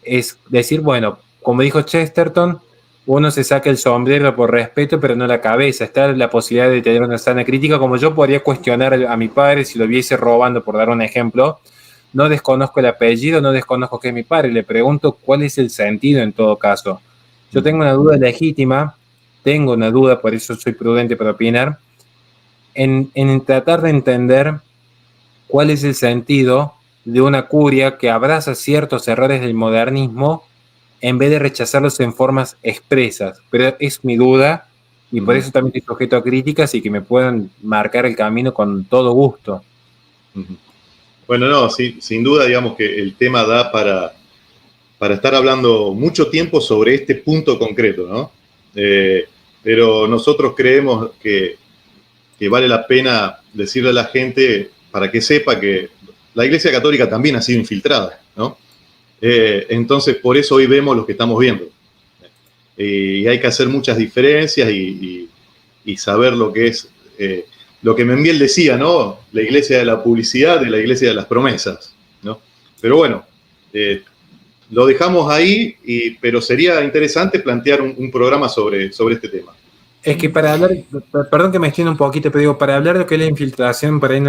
es decir, bueno, como dijo Chesterton, uno se saca el sombrero por respeto, pero no la cabeza. Está la posibilidad de tener una sana crítica, como yo podría cuestionar a mi padre si lo viese robando, por dar un ejemplo. No desconozco el apellido, no desconozco que es mi padre, le pregunto cuál es el sentido en todo caso. Yo tengo una duda legítima, por eso soy prudente para opinar, en tratar de entender cuál es el sentido de una curia que abraza ciertos errores del modernismo en vez de rechazarlos en formas expresas. Pero es mi duda, y por eso también estoy sujeto a críticas y que me puedan marcar el camino con todo gusto. Bueno, no, sí, sin duda, digamos que el tema da para estar hablando mucho tiempo sobre este punto concreto, ¿no? Pero nosotros creemos que vale la pena decirle a la gente para que sepa que la Iglesia Católica también ha sido infiltrada, ¿no? Entonces, por eso hoy vemos lo que estamos viendo. Y hay que hacer muchas diferencias y saber lo que es, lo que Membiel decía, ¿no? La iglesia de la publicidad y la iglesia de las promesas, ¿no? Pero bueno, lo dejamos ahí, pero sería interesante plantear un programa sobre este tema. Es que para hablar, perdón que me extienda un poquito, pero digo, para hablar de lo que es la infiltración, por ahí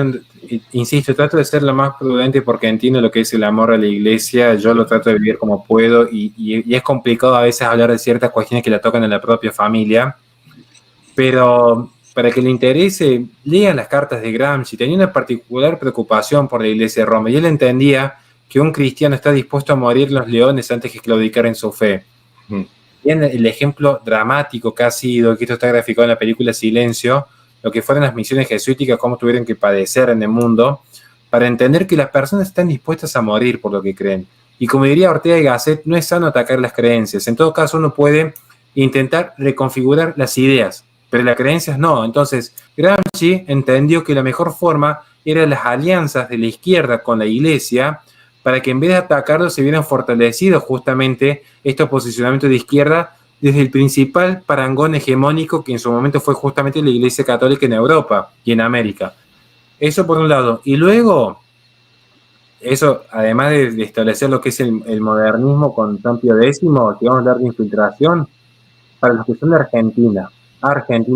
insisto, trato de ser lo más prudente porque entiendo lo que es el amor a la iglesia, yo lo trato de vivir como puedo y es complicado a veces hablar de ciertas cuestiones que la tocan en la propia familia, pero para que le interese, lean las cartas de Gramsci. Tenía una particular preocupación por la iglesia de Roma y él entendía que un cristiano está dispuesto a morir los leones antes que claudicar en su fe. Bien, el ejemplo dramático que ha sido, que esto está graficado en la película Silencio, lo que fueron las misiones jesuíticas, cómo tuvieron que padecer en el mundo, para entender que las personas están dispuestas a morir por lo que creen. Y como diría Ortega y Gasset, no es sano atacar las creencias. En todo caso, uno puede intentar reconfigurar las ideas, pero las creencias no. Entonces, Gramsci entendió que la mejor forma eran las alianzas de la izquierda con la iglesia, para que en vez de atacarlos se vieran fortalecidos justamente estos posicionamientos de izquierda desde el principal parangón hegemónico que en su momento fue justamente la Iglesia Católica en Europa y en América. Eso por un lado. Y luego, eso además de establecer lo que es el modernismo con San Pío X, que vamos a hablar de infiltración, para los que son de Argentina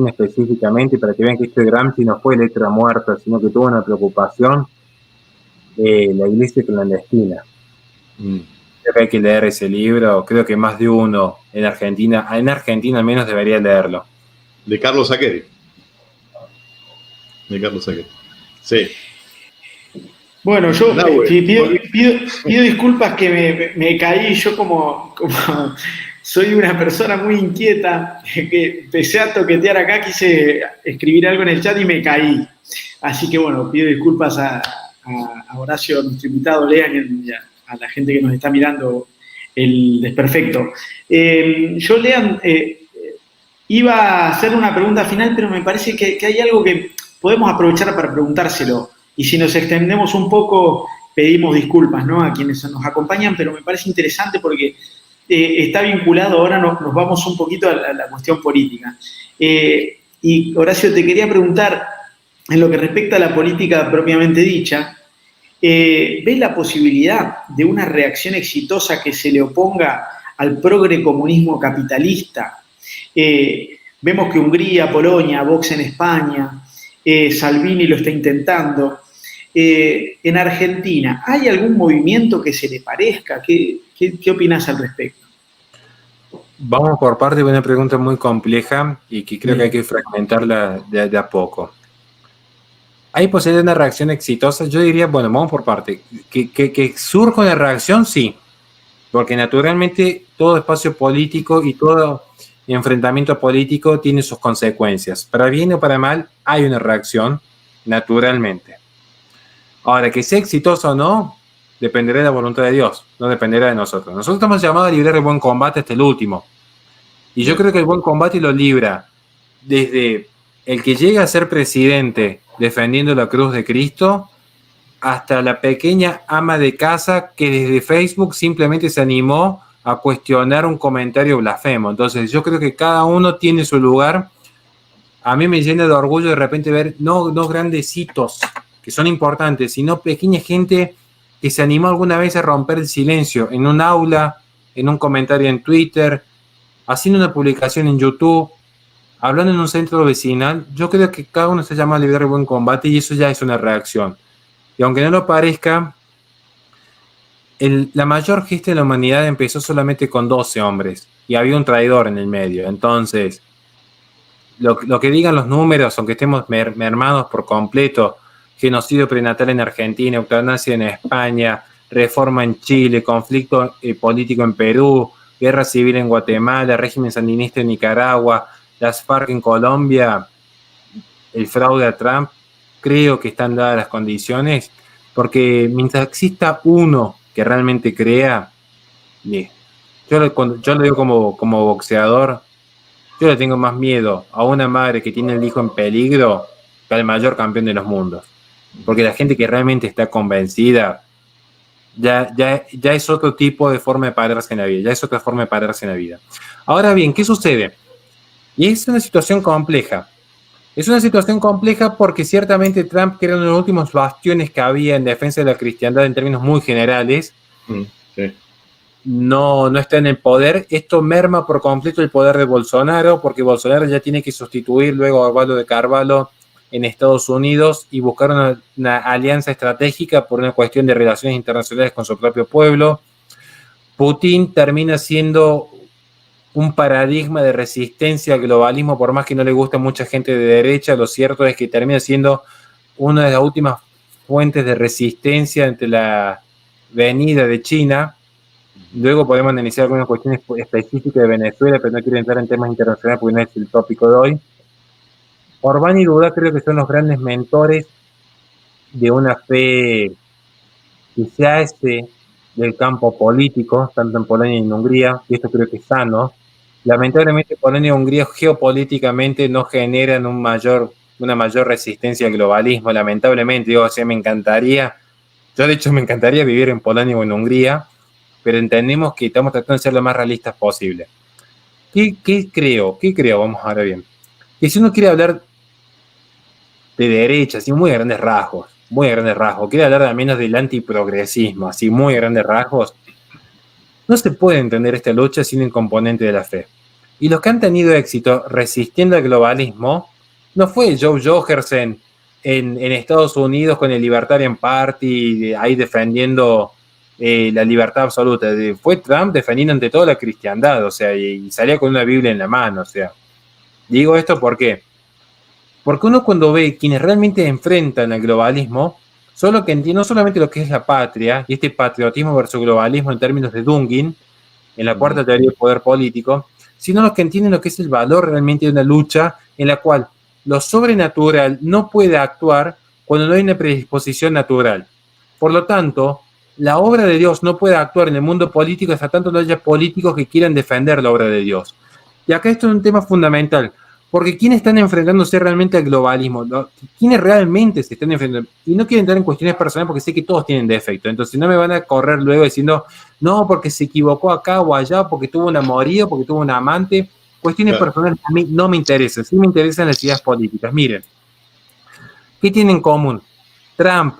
específicamente, para que vean que este Gramsci no fue letra muerta, sino que tuvo una preocupación, la iglesia clandestina. Creo que hay que leer ese libro, creo que más de uno en Argentina al menos debería leerlo. De Carlos Saccheri. Sí. Bueno, yo pido disculpas que me caí, yo como soy una persona muy inquieta, que empecé a toquetear acá, quise escribir algo en el chat y me caí. Así que bueno, pido disculpas a Horacio, nuestro invitado, Lean, y a la gente que nos está mirando el desperfecto. Yo, Lean, iba a hacer una pregunta final, pero me parece que hay algo que podemos aprovechar para preguntárselo. Y si nos extendemos un poco, pedimos disculpas, ¿no?, a quienes nos acompañan, pero me parece interesante porque está vinculado, ahora nos vamos un poquito a la cuestión política. Y Horacio, te quería preguntar, en lo que respecta a la política propiamente dicha, ¿ves la posibilidad de una reacción exitosa que se le oponga al progrecomunismo capitalista? Vemos que Hungría, Polonia, Vox en España, Salvini lo está intentando. En Argentina, ¿hay algún movimiento que se le parezca? ¿Qué opinás al respecto? Vamos por parte de una pregunta muy compleja y que creo que hay que fragmentarla de a poco. ¿Hay posibilidad de una reacción exitosa? Yo diría, bueno, vamos por parte. ¿Que surja una reacción? Sí. Porque naturalmente todo espacio político y todo enfrentamiento político tiene sus consecuencias. Para bien o para mal, hay una reacción, naturalmente. Ahora, que sea exitoso o no, dependerá de la voluntad de Dios, no dependerá de nosotros. Nosotros estamos llamados a librar el buen combate hasta el último. Y yo creo que el buen combate lo libra desde el que llega a ser presidente defendiendo la cruz de Cristo, hasta la pequeña ama de casa que desde Facebook simplemente se animó a cuestionar un comentario blasfemo. Entonces yo creo que cada uno tiene su lugar. A mí me llena de orgullo de repente ver no grandecitos que son importantes, sino pequeña gente que se animó alguna vez a romper el silencio en un aula, en un comentario en Twitter, haciendo una publicación en YouTube, hablando en un centro vecinal. Yo creo que cada uno se llama a librar el buen combate y eso ya es una reacción. Y aunque no lo parezca, la mayor gesta de la humanidad empezó solamente con 12 hombres y había un traidor en el medio. Entonces, lo que digan los números, aunque estemos mermados por completo, genocidio prenatal en Argentina, eutanasia en España, reforma en Chile, conflicto político en Perú, guerra civil en Guatemala, régimen sandinista en Nicaragua, las FARC en Colombia, el fraude a Trump, creo que están dadas las condiciones, porque mientras exista uno que realmente crea, yo lo digo como boxeador, yo le tengo más miedo a una madre que tiene el hijo en peligro que al mayor campeón de los mundos. Porque la gente que realmente está convencida ya es otro tipo de forma de pararse en la vida, ya es otra forma de pararse en la vida. Ahora bien, ¿qué sucede? Y es una situación compleja. Es una situación compleja porque ciertamente Trump, que era uno de los últimos bastiones que había en defensa de la cristiandad en términos muy generales, sí, no está en el poder. Esto merma por completo el poder de Bolsonaro, porque Bolsonaro ya tiene que sustituir luego a Osvaldo de Carvalho en Estados Unidos y buscar una alianza estratégica por una cuestión de relaciones internacionales con su propio pueblo. Putin termina siendo un paradigma de resistencia al globalismo, por más que no le guste a mucha gente de derecha, lo cierto es que termina siendo una de las últimas fuentes de resistencia ante la venida de China. Luego podemos analizar algunas cuestiones específicas de Venezuela, pero no quiero entrar en temas internacionales porque no es el tópico de hoy. Orbán y Duda creo que son los grandes mentores de una fe que se hace del campo político, tanto en Polonia y en Hungría, y esto creo que es sano. Lamentablemente Polonia y Hungría geopolíticamente no generan una mayor resistencia al globalismo, lamentablemente. Digo, o sea, me encantaría vivir en Polonia o en Hungría, pero entendemos que estamos tratando de ser lo más realistas posible. ¿Qué creo? Vamos ahora bien. Que si uno quiere hablar de derecha, así muy a grandes rasgos, quiere hablar al menos del antiprogresismo, así muy a grandes rasgos, no se puede entender esta lucha sin el componente de la fe. Y los que han tenido éxito resistiendo al globalismo no fue Joe Jorgensen en Estados Unidos con el Libertarian Party, ahí defendiendo la libertad absoluta. Fue Trump defendiendo ante todo la cristiandad, o sea, y salía con una Biblia en la mano, o sea. Digo esto ¿por qué? Porque uno cuando ve quienes realmente enfrentan al globalismo, solo que entiende no solamente lo que es la patria y este patriotismo versus globalismo en términos de Dungin, en la cuarta teoría del poder político, sino los que entienden lo que es el valor realmente de una lucha en la cual lo sobrenatural no puede actuar cuando no hay una predisposición natural. Por lo tanto, la obra de Dios no puede actuar en el mundo político hasta tanto no haya políticos que quieran defender la obra de Dios. Y acá esto es un tema fundamental, porque ¿quiénes están enfrentándose realmente al globalismo? ¿Quiénes realmente se están enfrentando? Y no quiero entrar en cuestiones personales porque sé que todos tienen defecto, entonces no me van a correr luego diciendo, no, porque se equivocó acá o allá, porque tuvo un amorío, porque tuvo un amante. Cuestiones personales a mí no me interesan, sí me interesan las ideas políticas. Miren, ¿qué tienen en común? Trump,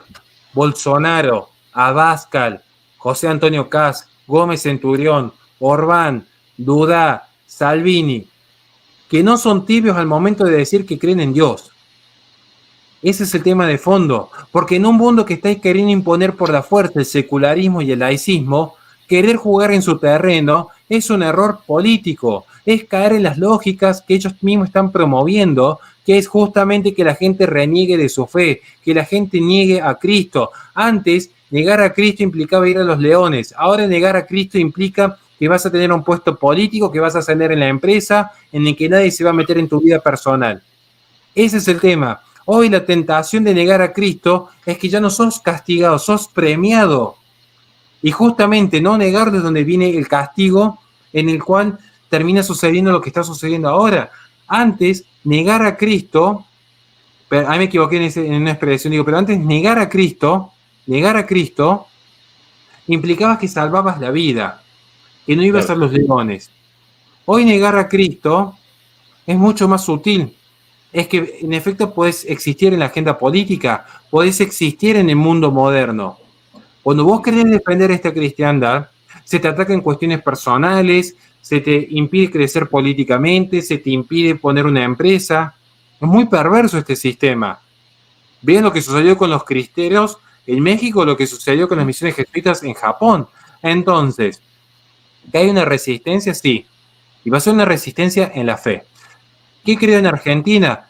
Bolsonaro, Abascal, José Antonio Kast, Gómez Centurión, Orbán, Duda, Salvini, que no son tibios al momento de decir que creen en Dios. Ese es el tema de fondo, porque en un mundo que estáis queriendo imponer por la fuerza el secularismo y el laicismo, querer jugar en su terreno es un error político, es caer en las lógicas que ellos mismos están promoviendo, que es justamente que la gente reniegue de su fe, que la gente niegue a Cristo. Antes, negar a Cristo implicaba ir a los leones, ahora negar a Cristo implica que vas a tener un puesto político, que vas a ascender en la empresa, en el que nadie se va a meter en tu vida personal. Ese es el tema. Hoy la tentación de negar a Cristo es que ya no sos castigado, sos premiado. Y justamente no negar de donde viene el castigo en el cual termina sucediendo lo que está sucediendo ahora. Antes, negar a Cristo, pero ahí me equivoqué en una expresión, digo, pero antes negar a Cristo implicaba que salvabas la vida, que no ibas a los leones. Hoy negar a Cristo es mucho más sutil. Es que en efecto podés existir en la agenda política, podés existir en el mundo moderno. Cuando vos querés defender esta cristiandad, se te ataca en cuestiones personales, se te impide crecer políticamente, se te impide poner una empresa. Es muy perverso este sistema. Vean lo que sucedió con los cristeros en México, lo que sucedió con las misiones jesuitas en Japón. Entonces, ¿que hay una resistencia? Sí. Y va a ser una resistencia en la fe. ¿Qué creo en Argentina?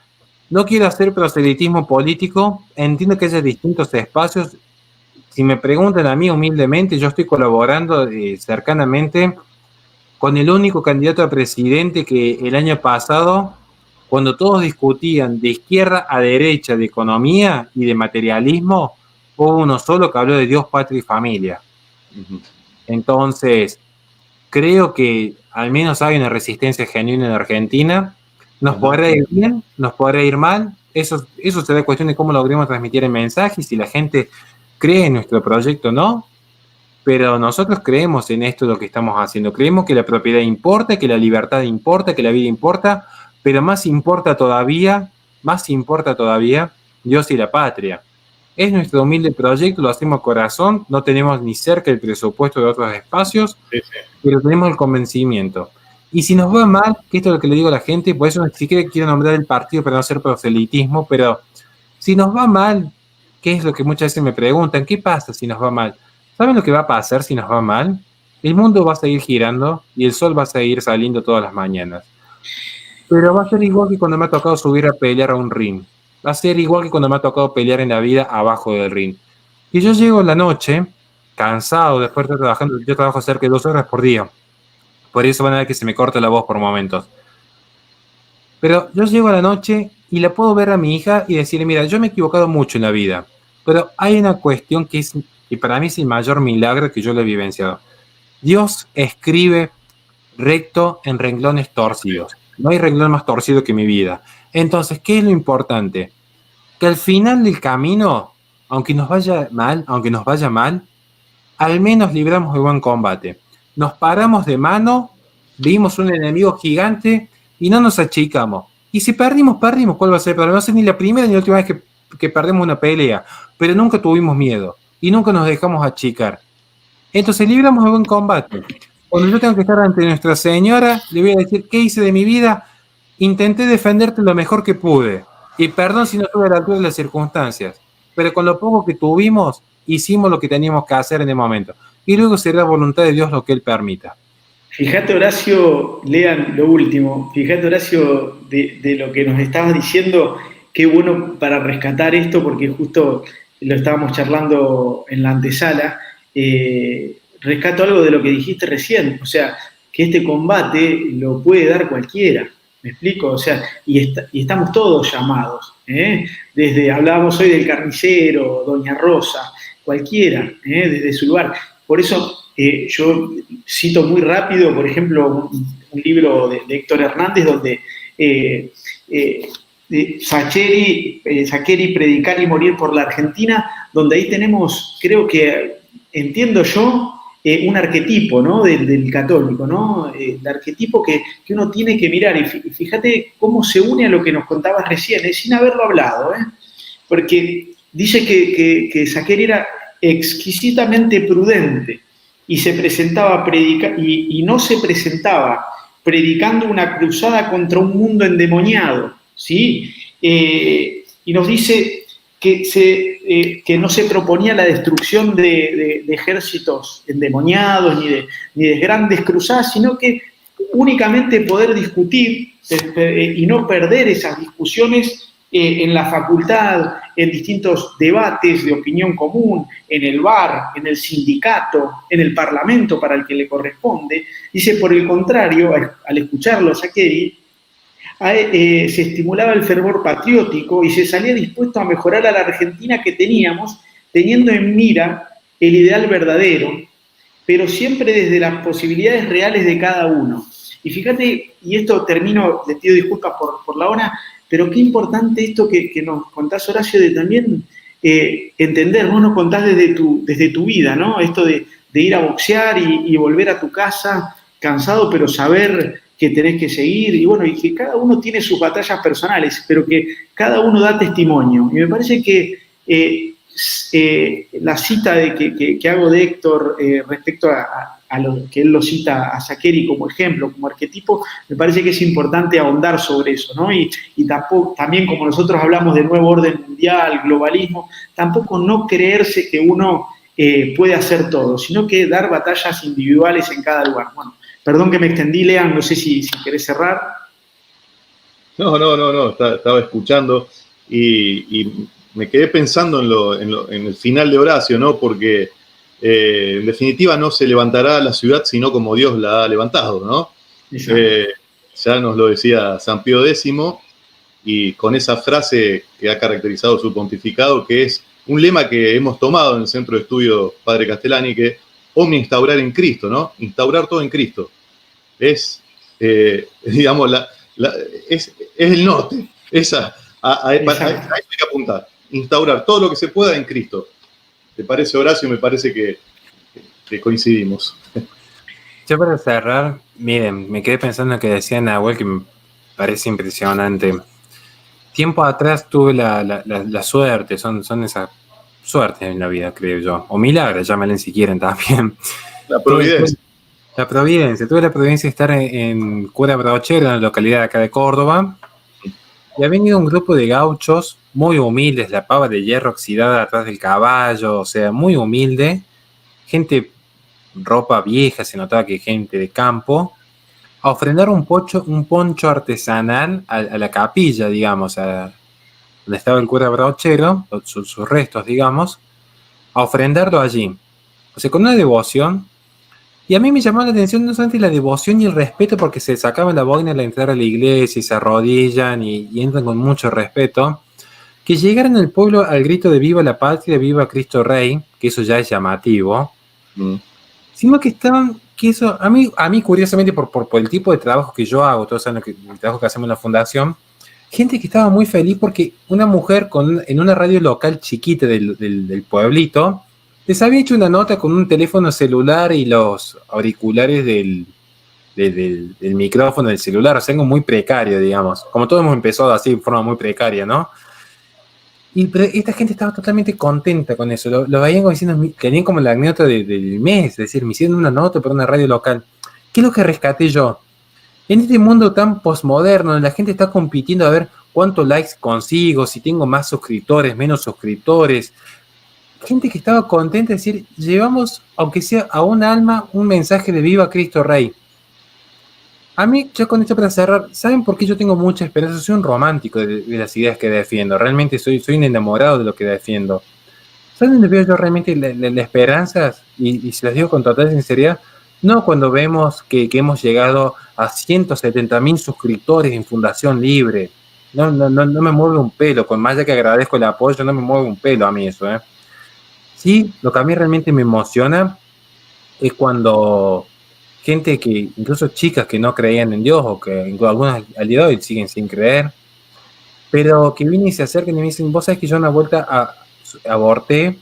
No quiero hacer proselitismo político, entiendo que haya distintos espacios. Si me preguntan a mí humildemente, yo estoy colaborando cercanamente con el único candidato a presidente que el año pasado, cuando todos discutían de izquierda a derecha de economía y de materialismo, hubo uno solo que habló de Dios, patria y familia. Entonces, creo que al menos hay una resistencia genuina en Argentina. Nos podrá ir bien, nos podrá ir mal. Eso será cuestión de cómo logremos transmitir el mensaje y si la gente cree en nuestro proyecto o no. Pero nosotros creemos en esto, lo que estamos haciendo. Creemos que la propiedad importa, que la libertad importa, que la vida importa, pero más importa todavía Dios y la patria. Es nuestro humilde proyecto, lo hacemos a corazón, no tenemos ni cerca el presupuesto de otros espacios, Sí. pero tenemos el convencimiento. Y si nos va mal, que esto es lo que le digo a la gente, por eso ni siquiera quiero nombrar el partido para no hacer proselitismo, pero si nos va mal, ¿qué es lo que muchas veces me preguntan? ¿Qué pasa si nos va mal? ¿Saben lo que va a pasar si nos va mal? El mundo va a seguir girando y el sol va a seguir saliendo todas las mañanas. Pero va a ser igual que cuando me ha tocado subir a pelear a un ring. Va a ser igual que cuando me ha tocado pelear en la vida abajo del ring. Y yo llego en la noche, cansado, después de estar trabajando, yo trabajo cerca de 2 horas por día. Por eso van a ver que se me corta la voz por momentos. Pero yo llego a la noche y la puedo ver a mi hija y decirle, mira, yo me he equivocado mucho en la vida, pero hay una cuestión que es, y para mí es el mayor milagro que yo le he vivenciado. Dios escribe recto en renglones torcidos. No hay renglón más torcido que mi vida. Entonces, ¿qué es lo importante? Que al final del camino, aunque nos vaya mal, al menos libramos de buen combate. Nos paramos de mano, vimos un enemigo gigante y no nos achicamos. Y si perdimos, ¿cuál va a ser? Pero no sé ni la primera ni la última vez que perdemos una pelea, pero nunca tuvimos miedo y nunca nos dejamos achicar. Entonces libramos de buen combate. Cuando yo tengo que estar ante Nuestra Señora, le voy a decir, ¿qué hice de mi vida? Intenté defenderte lo mejor que pude. Y perdón si no estuve a la altura de las circunstancias. Pero con lo poco que tuvimos, hicimos lo que teníamos que hacer en el momento. Y luego será voluntad de Dios lo que Él permita. Fíjate, Horacio, lean lo último. Fíjate, Horacio, de lo que nos estabas diciendo, qué bueno para rescatar esto, porque justo lo estábamos charlando en la antesala. Rescato algo de lo que dijiste recién, o sea, que este combate lo puede dar cualquiera, ¿me explico? O sea, y estamos todos llamados, desde, hablábamos hoy del carnicero, Doña Rosa, cualquiera, desde su lugar. Por eso yo cito muy rápido, por ejemplo, un libro de Héctor Hernández, donde Sacheri, Predicar y Morir por la Argentina, donde ahí tenemos, creo que, entiendo yo, un arquetipo, ¿no? del católico, ¿no? El arquetipo que uno tiene que mirar. Y fíjate cómo se une a lo que nos contabas recién, sin haberlo hablado, porque dice que Sacheri era exquisitamente prudente y se presentaba y no se presentaba predicando una cruzada contra un mundo endemoniado, ¿sí? Y nos dice que no se proponía la destrucción de ejércitos endemoniados ni de grandes cruzadas, sino que únicamente poder discutir y no perder esas discusiones en la facultad, en distintos debates de opinión común, en el bar, en el sindicato, en el parlamento para el que le corresponde. Dice, por el contrario, al escucharlo a Sacheri, se estimulaba el fervor patriótico y se salía dispuesto a mejorar a la Argentina que teníamos, teniendo en mira el ideal verdadero, pero siempre desde las posibilidades reales de cada uno. Y fíjate, y esto termino, les pido disculpas por la hora, pero qué importante esto que nos contás, Horacio, de también entender, vos nos contás desde tu vida, ¿no? Esto de ir a boxear y volver a tu casa cansado, pero saber que tenés que seguir, y bueno, y que cada uno tiene sus batallas personales, pero que cada uno da testimonio. Y me parece que la cita que hago de Héctor respecto a lo que él lo cita a Sacheri como ejemplo, como arquetipo, me parece que es importante ahondar sobre eso, ¿no? Y tampoco, también como nosotros hablamos de nuevo orden mundial, globalismo, tampoco no creerse que uno puede hacer todo, sino que dar batallas individuales en cada lugar. Bueno, perdón que me extendí, Lean, no sé si querés cerrar. No, estaba escuchando y me quedé pensando en el final de Horacio, ¿no? Porque en definitiva no se levantará la ciudad sino como Dios la ha levantado, ¿no? Ya nos lo decía San Pío X, y con esa frase que ha caracterizado su pontificado, que es un lema que hemos tomado en el Centro de Estudios Padre Castellani, que omni instaurar en Cristo, ¿no? Instaurar todo en Cristo. Es, digamos, es el norte. Ahí hay que apuntar. Instaurar todo lo que se pueda en Cristo. ¿Te parece, Horacio? Me parece que coincidimos. Yo para cerrar, miren, me quedé pensando en lo que decía Nahuel, que me parece impresionante. Tiempo atrás tuve la suerte, son esas suerte en la vida, creo yo. O milagro, llámenle si quieren también. La providencia. La providencia. Tuve la providencia de estar en Cura Brochero, en la localidad de acá de Córdoba. Y ha venido un grupo de gauchos muy humildes, la pava de hierro oxidada atrás del caballo, o sea, muy humilde. Gente, ropa vieja, se notaba que gente de campo, a ofrendar un poncho artesanal a la capilla, digamos, donde estaba el cura Brochero, sus restos, digamos, a ofrendarlo allí. O sea, con una devoción. Y a mí me llamó la atención no solamente la devoción y el respeto, porque se sacaban la boina al entrar a la iglesia y se arrodillan y entran con mucho respeto, que llegaran al pueblo al grito de viva la patria, viva Cristo Rey, que eso ya es llamativo, sino que estaban, que eso, a mí curiosamente, por el tipo de trabajo que yo hago, todos saben el trabajo que hacemos en la fundación, gente que estaba muy feliz porque una mujer en una radio local chiquita del pueblito, les había hecho una nota con un teléfono celular y los auriculares del micrófono del celular, o sea, algo muy precario, digamos. Como todos hemos empezado así, de forma muy precaria, ¿no? Pero esta gente estaba totalmente contenta con eso. Lo veían como diciendo, tenían como la anécdota del mes, es decir, me hicieron una nota para una radio local. ¿Qué es lo que rescaté yo? En este mundo tan postmoderno, donde la gente está compitiendo a ver cuántos likes consigo, si tengo más suscriptores, menos suscriptores, gente que estaba contenta de decir, llevamos, aunque sea a un alma, un mensaje de viva Cristo Rey. A mí, ya con esto para cerrar, ¿saben por qué yo tengo mucha esperanza? Soy un romántico de las ideas que defiendo, realmente soy un enamorado de lo que defiendo. ¿Saben dónde veo yo realmente la esperanza? Y se las digo con total sinceridad, no cuando vemos que hemos llegado a 170.000 suscriptores en Fundación Libre. No me mueve un pelo, con más ya que agradezco el apoyo, no me mueve un pelo a mí eso, Sí, lo que a mí realmente me emociona es cuando gente que, incluso chicas que no creían en Dios, o que algunas al día de hoy siguen sin creer, pero que vienen y se acercan y me dicen, vos sabés que yo una vuelta aborté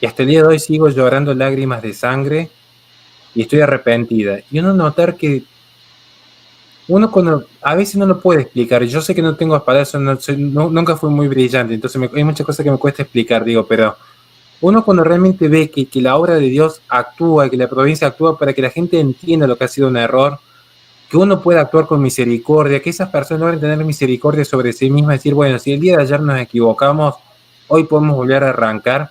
y hasta el día de hoy sigo llorando lágrimas de sangre y estoy arrepentida. Y uno notar que a veces no lo puede explicar. Yo sé que no tengo palabras, nunca fui muy brillante, entonces hay muchas cosas que me cuesta explicar, digo, pero uno cuando realmente ve que la obra de Dios actúa, que la providencia actúa para que la gente entienda lo que ha sido un error, que uno pueda actuar con misericordia, que esas personas logren tener misericordia sobre sí mismas, decir, bueno, si el día de ayer nos equivocamos, hoy podemos volver a arrancar.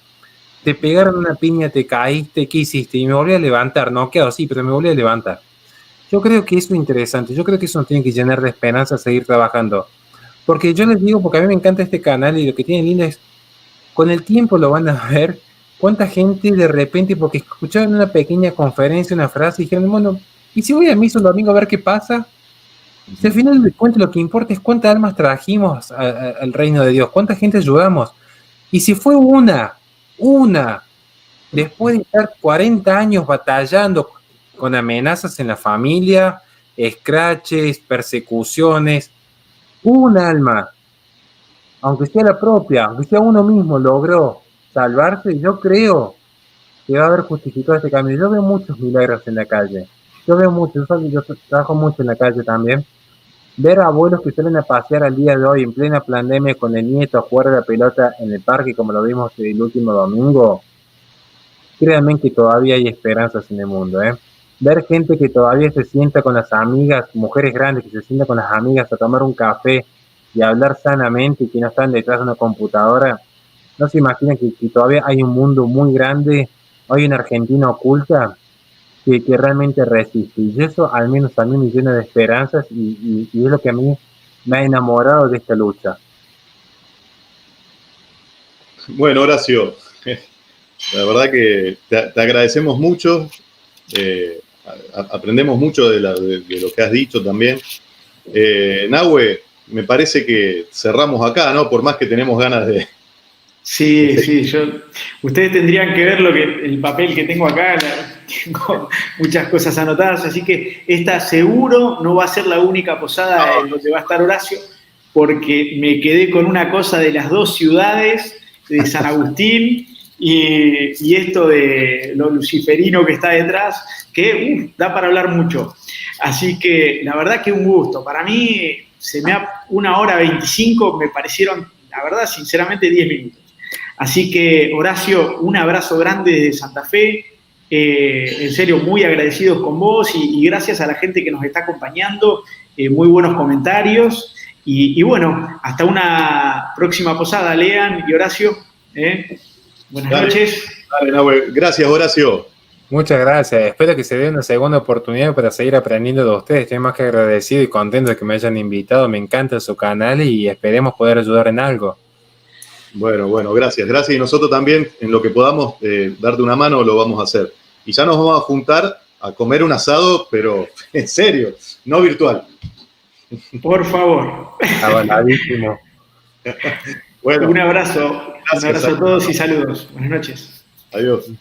Te pegaron una piña, te caíste, ¿qué hiciste? Y me volví a levantar, no quedo así, pero me volví a levantar. Yo creo que eso es interesante, yo creo que eso nos tiene que llenar de esperanza seguir trabajando. Porque yo les digo, porque a mí me encanta este canal y lo que tiene lindo es, con el tiempo lo van a ver, cuánta gente de repente, porque escucharon una pequeña conferencia, una frase, y dijeron, bueno, ¿y si voy a misa el domingo a ver qué pasa? Si al final de cuentas lo que importa es cuántas almas trajimos al reino de Dios, cuánta gente ayudamos. Y si fue una, después de estar 40 años batallando con amenazas en la familia, escraches, persecuciones, un alma, aunque sea la propia, aunque sea uno mismo, logró salvarse, yo creo que va a haber justificado este cambio. Yo veo muchos milagros en la calle. Yo veo muchos, yo trabajo mucho en la calle también. Ver a abuelos que salen a pasear al día de hoy en plena pandemia con el nieto a jugar a la pelota en el parque como lo vimos el último domingo, créanme que todavía hay esperanzas en el mundo, Ver gente que todavía se sienta con las amigas, mujeres grandes que se sientan con las amigas a tomar un café y a hablar sanamente y que no están detrás de una computadora, no se imaginan que todavía hay un mundo muy grande, hay una Argentina oculta que realmente resiste. Y eso al menos a mí me llena de esperanzas y es lo que a mí me ha enamorado de esta lucha. Bueno, Horacio, la verdad que te agradecemos mucho, aprendemos mucho de lo que has dicho también. Nahue, me parece que cerramos acá, ¿no? Por más que tenemos ganas de... Sí, ustedes tendrían que ver el papel que tengo acá, tengo muchas cosas anotadas, así que esta seguro no va a ser la única posada en donde va a estar Horacio, porque me quedé con una cosa de las dos ciudades, de San Agustín y esto de lo luciferino que está detrás, que da para hablar mucho. Así que la verdad que un gusto. Para mí 1 hora 25 me parecieron, la verdad, sinceramente 10 minutos. Así que, Horacio, un abrazo grande desde Santa Fe. En serio, muy agradecidos con vos y gracias a la gente que nos está acompañando. Muy buenos comentarios. Y bueno, hasta una próxima posada, Lean y Horacio. Buenas noches. Dale, Nahue. Gracias, Horacio. Muchas gracias. Espero que se dé una segunda oportunidad para seguir aprendiendo de ustedes. Estoy más que agradecido y contento de que me hayan invitado. Me encanta su canal y esperemos poder ayudar en algo. Bueno, gracias. Gracias. Y nosotros también, en lo que podamos darte una mano, lo vamos a hacer. Y ya nos vamos a juntar a comer un asado, pero en serio, no virtual. Por favor. Avaladísimo. Bueno, un abrazo a todos y saludos. Buenas noches. Adiós.